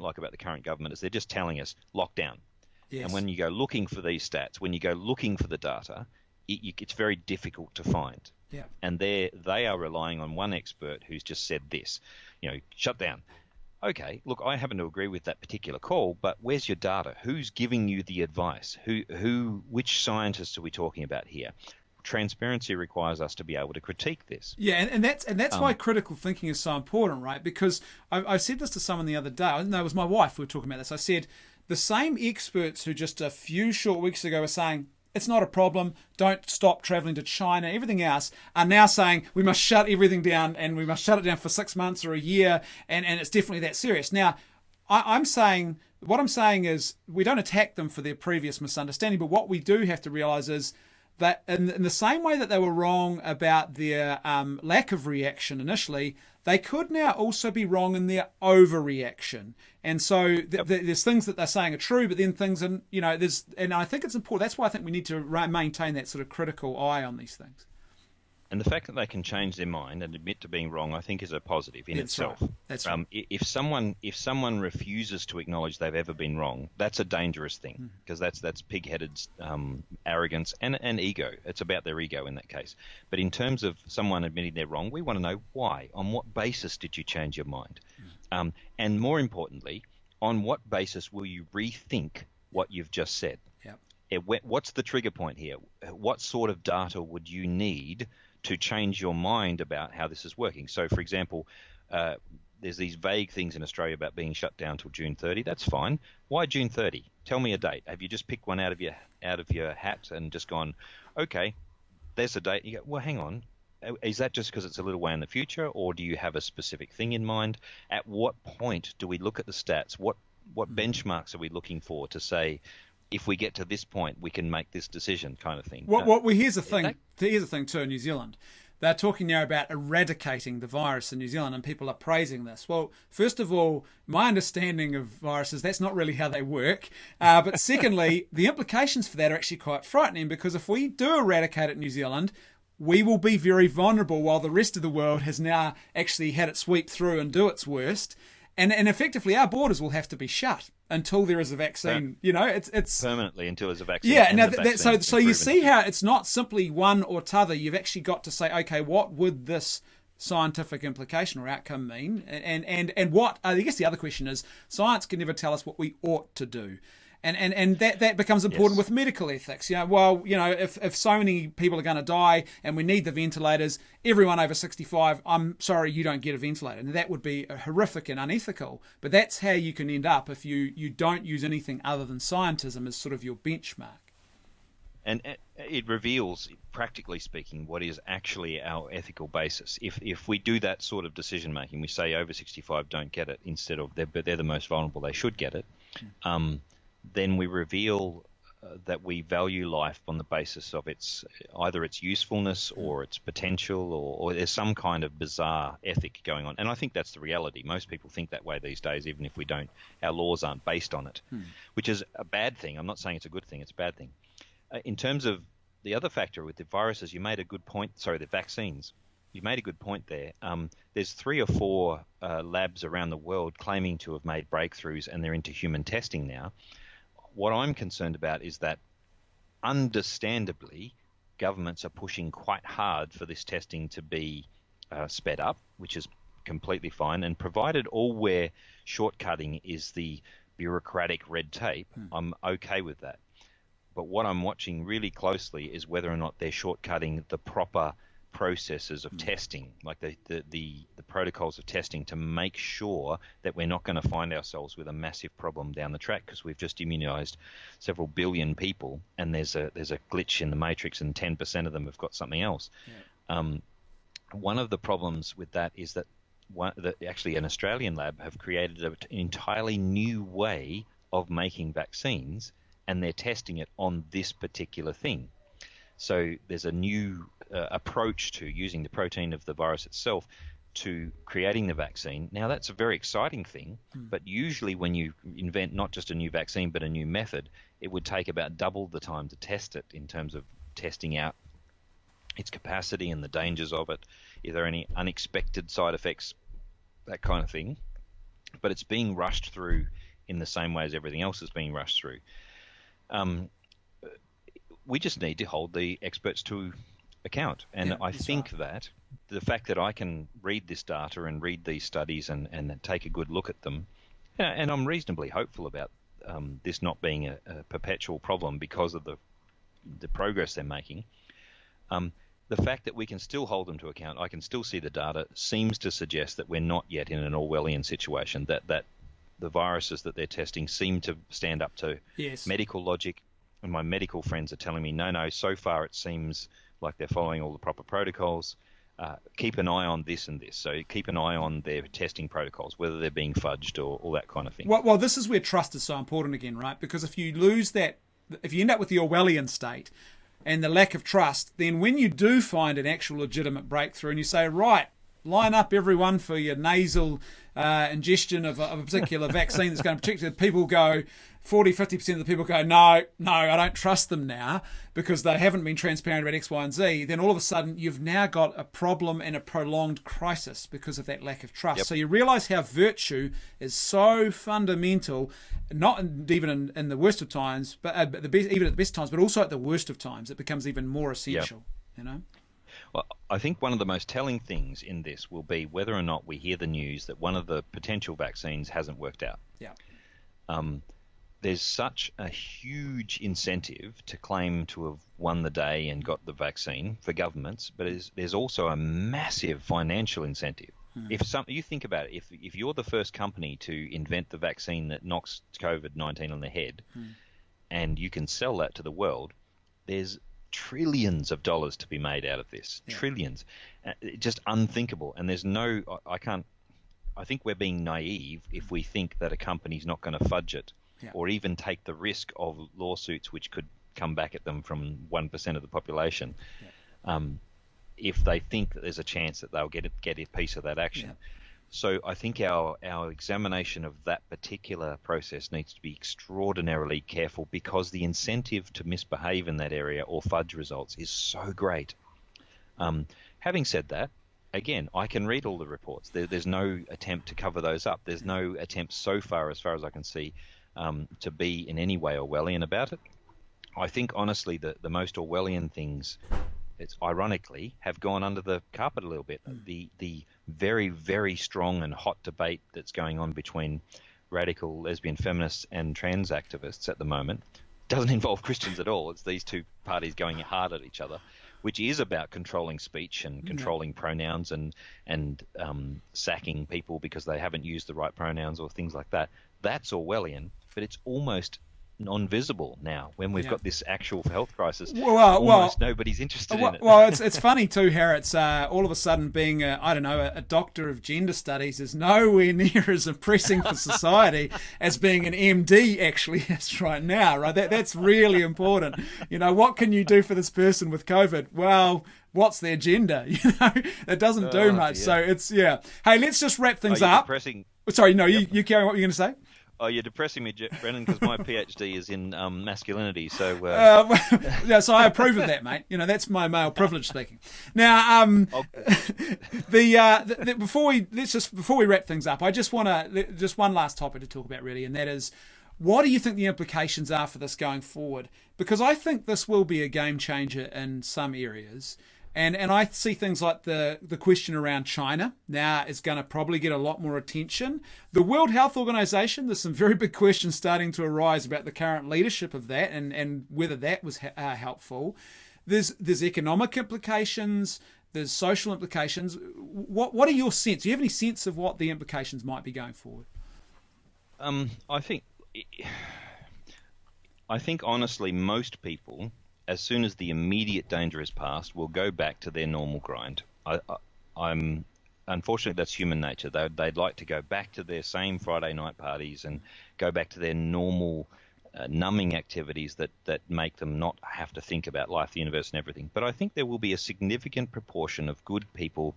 Speaker 2: like about the current government is they're just telling us lockdown. Yes. And when you go looking for these stats, when you go looking for the data, it's very difficult to find.
Speaker 1: Yeah.
Speaker 2: And they are relying on one expert who's just said this, shut down. Okay, look, I happen to agree with that particular call, but where's your data? Who's giving you the advice? Which scientists are we talking about here? Transparency requires us to be able to critique this.
Speaker 1: Yeah, and that's why critical thinking is so important, right? Because I said this to someone the other day. No, it was my wife. We were talking about this. I said the same experts who just a few short weeks ago were saying it's not a problem, don't stop traveling to China, everything else, are now saying we must shut everything down and we must shut it down for 6 months or a year, and it's definitely that serious. Now, what I'm saying is we don't attack them for their previous misunderstanding, but what we do have to realize is that in the same way that they were wrong about their lack of reaction initially, they could now also be wrong in their overreaction. And so there's things that they're saying are true, but then things, and and I think it's important. That's why I think we need to maintain that sort of critical eye on these things.
Speaker 2: And the fact that they can change their mind and admit to being wrong, I think, is a positive in itself.
Speaker 1: Right. That's right.
Speaker 2: If someone refuses to acknowledge they've ever been wrong, that's a dangerous thing, because that's pig-headed arrogance and ego. It's about their ego in that case. But in terms of someone admitting they're wrong, we want to know why. On what basis did you change your mind? And more importantly, on what basis will you rethink what you've just said? What's the trigger point here? What sort of data would you need to change your mind about how this is working? So, for example, there's these vague things in Australia about being shut down till June 30. That's fine. Why June 30? Tell me a date. Have you just picked one out of your hat and just gone, okay, there's a date? You go, well, hang on. Is that just because it's a little way in the future, or do you have a specific thing in mind? At what point do we look at the stats? What benchmarks are we looking for to say, if we get to this point, we can make this decision, kind of thing?
Speaker 1: Well, here's the thing. Here's the thing too in New Zealand. They're talking now about eradicating the virus in New Zealand, and people are praising this. Well, first of all, my understanding of viruses, that's not really how they work. But secondly, the implications for that are actually quite frightening, because if we do eradicate it in New Zealand, we will be very vulnerable while the rest of the world has now actually had it sweep through and do its worst. And effectively, our borders will have to be shut until there is a vaccine. It's
Speaker 2: permanently until there's a vaccine.
Speaker 1: Yeah, now so you see how it's not simply one or t'other. You've actually got to say, okay, what would this scientific implication or outcome mean? And what I guess the other question is, science can never tell us what we ought to do. And that becomes important with medical ethics. If so many people are going to die and we need the ventilators, everyone over 65, I'm sorry, you don't get a ventilator. And that would be horrific and unethical. But that's how you can end up if you don't use anything other than scientism as sort of your benchmark.
Speaker 2: And it reveals, practically speaking, what is actually our ethical basis. If we do that sort of decision making, we say over 65 don't get it, instead of they're the most vulnerable, they should get it. Then we reveal that we value life on the basis of either its usefulness or its potential, or there's some kind of bizarre ethic going on. And I think that's the reality. Most people think that way these days, even if we don't. Our laws aren't based on it, which is a bad thing. I'm not saying it's a good thing. It's a bad thing. In terms of the other factor with the viruses, you made a good point. Sorry, the vaccines. You made a good point there. There's 3 or 4 labs around the world claiming to have made breakthroughs, and they're into human testing now. What I'm concerned about is that, understandably, governments are pushing quite hard for this testing to be sped up, which is completely fine. And provided all we're shortcutting is the bureaucratic red tape, I'm okay with that. But what I'm watching really closely is whether or not they're shortcutting the proper processes of testing, like the protocols of testing, to make sure that we're not going to find ourselves with a massive problem down the track because we've just immunized several billion people and there's a glitch in the matrix and 10% of them have got something else. One of the problems with that is that actually an Australian lab have created an entirely new way of making vaccines, and they're testing it on this particular thing. So there's a new approach to using the protein of the virus itself to creating the vaccine. Now, that's a very exciting thing, but usually when you invent not just a new vaccine but a new method, it would take about double the time to test it in terms of testing out its capacity and the dangers of it. Is there any unexpected side effects, that kind of thing? But it's being rushed through in the same way as everything else is being rushed through. We just need to hold the experts to account. And I think that the fact that I can read this data and read these studies and take a good look at them, and I'm reasonably hopeful about this not being a perpetual problem because of the progress they're making. The fact that we can still hold them to account, I can still see the data, seems to suggest that we're not yet in an Orwellian situation, that the viruses that they're testing seem to stand up to medical logic. And my medical friends are telling me, no, so far it seems like they're following all the proper protocols. Keep an eye on this and this. So keep an eye on their testing protocols, whether they're being fudged or all that kind of thing.
Speaker 1: Well, this is where trust is so important again, right? Because if you lose that, if you end up with the Orwellian state, and the lack of trust, then when you do find an actual legitimate breakthrough and you say, right, line up everyone for your nasal ingestion of a particular vaccine that's going to protect you, people go, 40-50% of the people go, no, I don't trust them now because they haven't been transparent about X, Y, and Z, then all of a sudden you've now got a problem and a prolonged crisis because of that lack of trust.
Speaker 2: Yep.
Speaker 1: So you realise how virtue is so fundamental, not even in the worst of times, but even at the best times, but also at the worst of times. It becomes even more essential, you know?
Speaker 2: Well, I think one of the most telling things in this will be whether or not we hear the news that one of the potential vaccines hasn't worked out.
Speaker 1: Yeah.
Speaker 2: There's such a huge incentive to claim to have won the day and got the vaccine for governments, but there's also a massive financial incentive. If you think about it, if you're the first company to invent the vaccine that knocks COVID-19 on the head, and you can sell that to the world, there's trillions of dollars to be made out of this. Yeah. Trillions. Just unthinkable. And there's no, I think we're being naive if we think that a company's not going to fudge it. Yeah. Or even take the risk of lawsuits which could come back at them from 1% of the population, if they think that there's a chance that they'll get a piece of that action. Yeah. So I think our examination of that particular process needs to be extraordinarily careful because the incentive to misbehave in that area or fudge results is so great. Having said that, again, I can read all the reports. There's no attempt to cover those up. There's no attempt so far as I can see, to be in any way Orwellian about it. I think, honestly, the most Orwellian things, it's ironically, have gone under the carpet a little bit. The very, very strong and hot debate that's going on between radical lesbian feminists and trans activists at the moment doesn't involve Christians at all. It's these two parties going hard at each other, which is about controlling speech and controlling pronouns and sacking people because they haven't used the right pronouns or things like that. That's Orwellian, but it's almost non-visible now when we've got this actual health crisis. Almost nobody's interested in it.
Speaker 1: Well, it's funny too, Harry. It's all of a sudden being a doctor of gender studies is nowhere near as impressing for society as being an MD actually is right now, right? That's really important. You know, what can you do for this person with COVID? Well, what's their gender? You know, it doesn't do much. Yeah. So it's Hey, let's just wrap things up.
Speaker 2: Depressing.
Speaker 1: Sorry, no, you carry on what you're going to say.
Speaker 2: Oh, you're depressing me, Brennan, because my PhD is in masculinity. So,
Speaker 1: so I approve of that, mate. You know, that's my male privilege speaking. Now, before we wrap things up, I just want to one last topic to talk about, really, and that is, what do you think the implications are for this going forward? Because I think this will be a game changer in some areas. And I see things like the question around China now is going to probably get a lot more attention. The World Health Organization, there's some very big questions starting to arise about the current leadership of that and whether that was helpful. There's economic implications. There's social implications. What are your sense? Do you have any sense of what the implications might be going forward?
Speaker 2: I think honestly, most people, as soon as the immediate danger is past, will go back to their normal grind. Unfortunately, that's human nature. They'd like to go back to their same Friday night parties and go back to their normal numbing activities that make them not have to think about life, the universe, and everything. But I think there will be a significant proportion of good people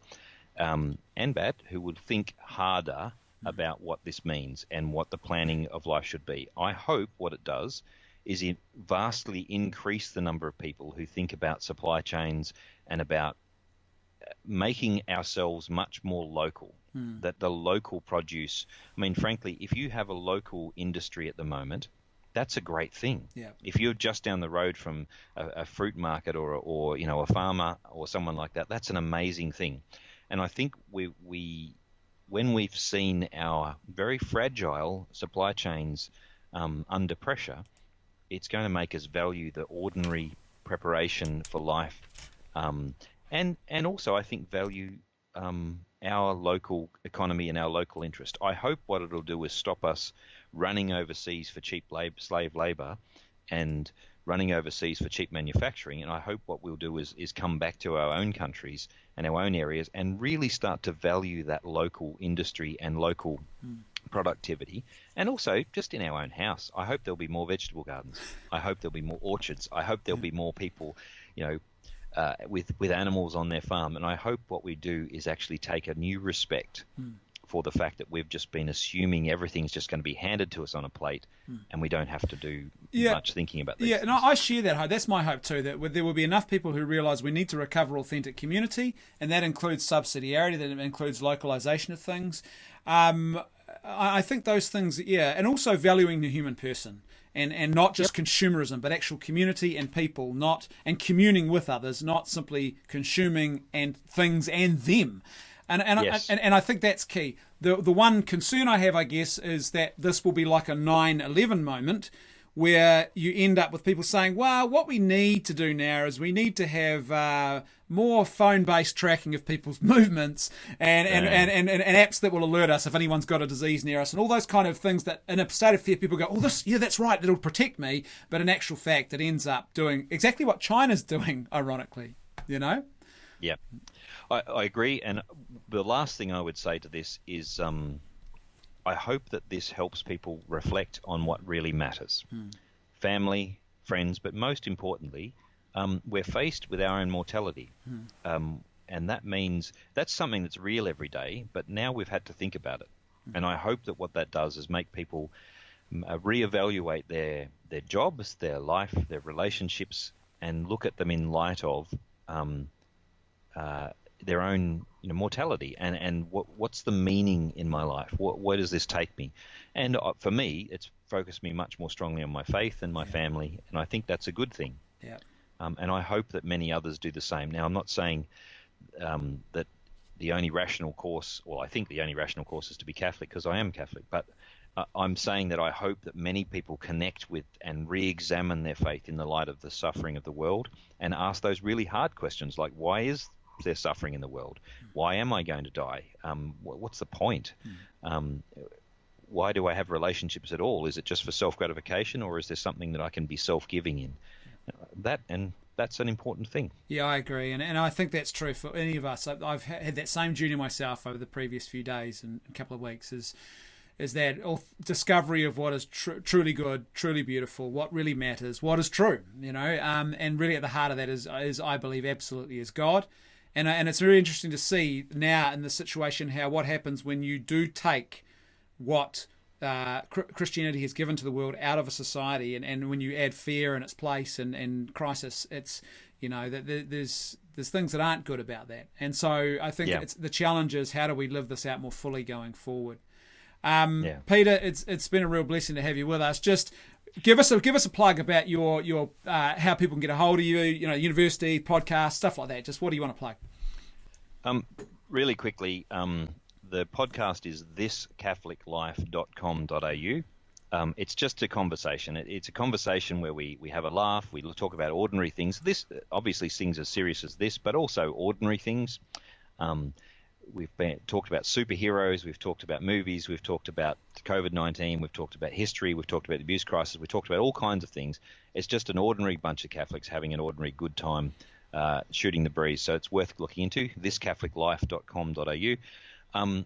Speaker 2: and bad who would think harder about what this means and what the planning of life should be. I hope what it does is it vastly increase the number of people who think about supply chains and about making ourselves much more local, that the local produce, I mean, frankly, if you have a local industry at the moment, that's a great thing. Yeah. If you're just down the road from a fruit market or you know, a farmer or someone like that, that's an amazing thing. And I think when we've seen our very fragile supply chains under pressure, it's going to make us value the ordinary preparation for life, and also I think value our local economy and our local interest. I hope what it'll do is stop us running overseas for cheap slave labor and running overseas for cheap manufacturing. And I hope what we'll do is come back to our own countries and our own areas and really start to value that local industry and local productivity, and also just in our own house. I hope there'll be more vegetable gardens. I hope there'll be more orchards. I hope there'll be more people, with animals on their farm. And I hope what we do is actually take a new respect for the fact that we've just been assuming everything's just going to be handed to us on a plate, and we don't have to do much thinking about these things.
Speaker 1: And I share that hope. That's my hope too, that there will be enough people who realise we need to recover authentic community, and that includes subsidiarity, that includes localisation of things. I think those things, and also valuing the human person. And not just consumerism, but actual community and people, and communing with others, not simply consuming and things and them. And I think that's key. The one concern I have, I guess, is that this will be like a 9/11 moment where you end up with people saying, well, what we need to do now is we need to have more phone-based tracking of people's movements and apps that will alert us if anyone's got a disease near us and all those kind of things that in a state of fear people go, that's right, it'll protect me. But in actual fact, it ends up doing exactly what China's doing, ironically, Yeah.
Speaker 2: I agree. And the last thing I would say to this is I hope that this helps people reflect on what really matters. Family, friends, but most importantly, we're faced with our own mortality. And that means that's something that's real every day, but now we've had to think about it. And I hope that what that does is make people reevaluate their jobs, their life, their relationships, and look at them in light of their own mortality and what's the meaning in my life? Where does this take me? And for me, it's focused me much more strongly on my faith and my family, and I think that's a good thing.
Speaker 1: Yeah.
Speaker 2: And I hope that many others do the same. Now, I'm not saying that the only rational course, I think the only rational course is to be Catholic because I am Catholic, but I'm saying that I hope that many people connect with and re-examine their faith in the light of the suffering of the world and ask those really hard questions like, why is there suffering in the world? Why am I going to die? What's the point? Why do I have relationships at all? Is it just for self-gratification, or is there something that I can be self-giving in? That's an important thing.
Speaker 1: Yeah, I agree, and I think that's true for any of us. I've had that same journey myself over the previous few days and a couple of weeks. Is that discovery of what is truly good, truly beautiful, what really matters, what is true, and really at the heart of that is I believe absolutely is God. And it's very interesting to see now in the situation what happens when you do take what Christianity has given to the world out of a society, and when you add fear in its place and crisis, it's that there's things that aren't good about that. And so I think it's the challenge is how do we live this out more fully going forward. Peter, it's been a real blessing to have you with us. Just give us a plug about your how people can get a hold of you, university, podcast, stuff like that. Just what do you want to plug?
Speaker 2: Really quickly, the podcast is thiscatholiclife.com.au. It's just a conversation. It's a conversation where we have a laugh. We talk about ordinary things. This obviously things as serious as this, but also ordinary things. We've talked about superheroes, we've talked about movies, we've talked about COVID-19, we've talked about history, we've talked about the abuse crisis, we've talked about all kinds of things. It's just an ordinary bunch of Catholics having an ordinary good time shooting the breeze. So it's worth looking into, thiscatholiclife.com.au.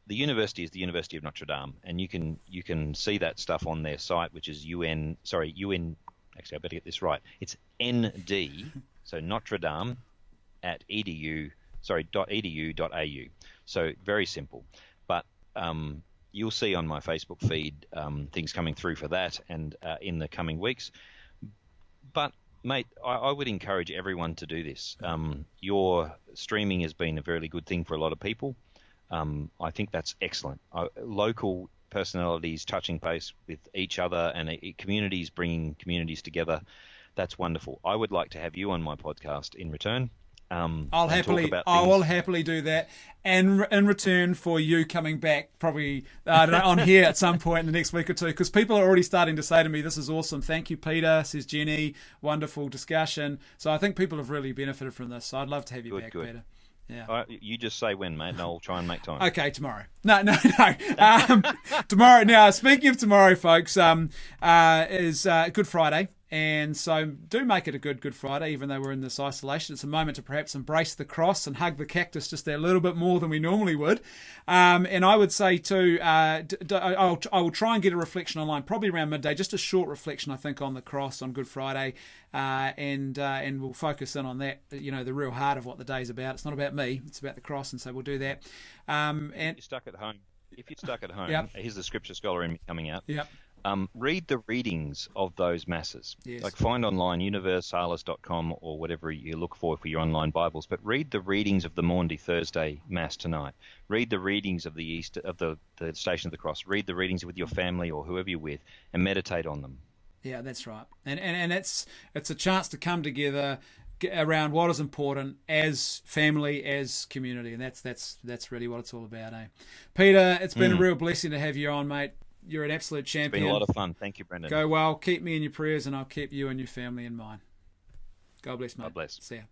Speaker 2: The university is the University of Notre Dame, and you can see that stuff on their site, which is actually I better get this right. It's ND, so Notre Dame at edu. .edu.au. So very simple. But you'll see on my Facebook feed things coming through for that and in the coming weeks. But, mate, I would encourage everyone to do this. Your streaming has been a very good thing for a lot of people. I think that's excellent. Local personalities touching base with each other and communities bringing communities together, that's wonderful. I would like to have you on my podcast in return. I will happily do that, and in return for you coming back probably on here at some point in the next week or two, because people are already starting to say to me, this is awesome, thank you Peter, says Jenny, wonderful discussion. So I think people have really benefited from this, so I'd love to have you back, Peter. Yeah. All right, you just say when, mate, and I'll try and make time.
Speaker 1: Okay, tomorrow. No. Tomorrow. Now, speaking of tomorrow, folks, is Good Friday. And so do make it a Good Friday, even though we're in this isolation. It's a moment to perhaps embrace the cross and hug the cactus just a little bit more than we normally would. And I would say too, I will try and get a reflection online, probably around midday, just a short reflection, I think, on the cross on Good Friday. And we'll focus in on that, the real heart of what the day's about. It's not about me, it's about the cross, and so we'll do that.
Speaker 2: And if you're stuck at home,
Speaker 1: yep.
Speaker 2: Here's the scripture scholar in me coming out.
Speaker 1: Yep.
Speaker 2: Read the readings of those masses.
Speaker 1: Yes.
Speaker 2: Like find online universalis.com or whatever you look for your online Bibles, but read the readings of the Maundy Thursday Mass tonight. Read the readings of the Easter of the Station of the Cross. Read the readings with your family or whoever you're with, and meditate on them.
Speaker 1: Yeah, that's right. And it's a chance to come together around what is important as family, as community, and that's really what it's all about, eh? Peter, it's been a real blessing to have you on, mate. You're an absolute champion.
Speaker 2: It's been a lot of fun. Thank you, Brendan.
Speaker 1: Go well. Keep me in your prayers, and I'll keep you and your family in mind. God bless, mate.
Speaker 2: God bless.
Speaker 1: See ya.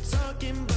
Speaker 3: Talking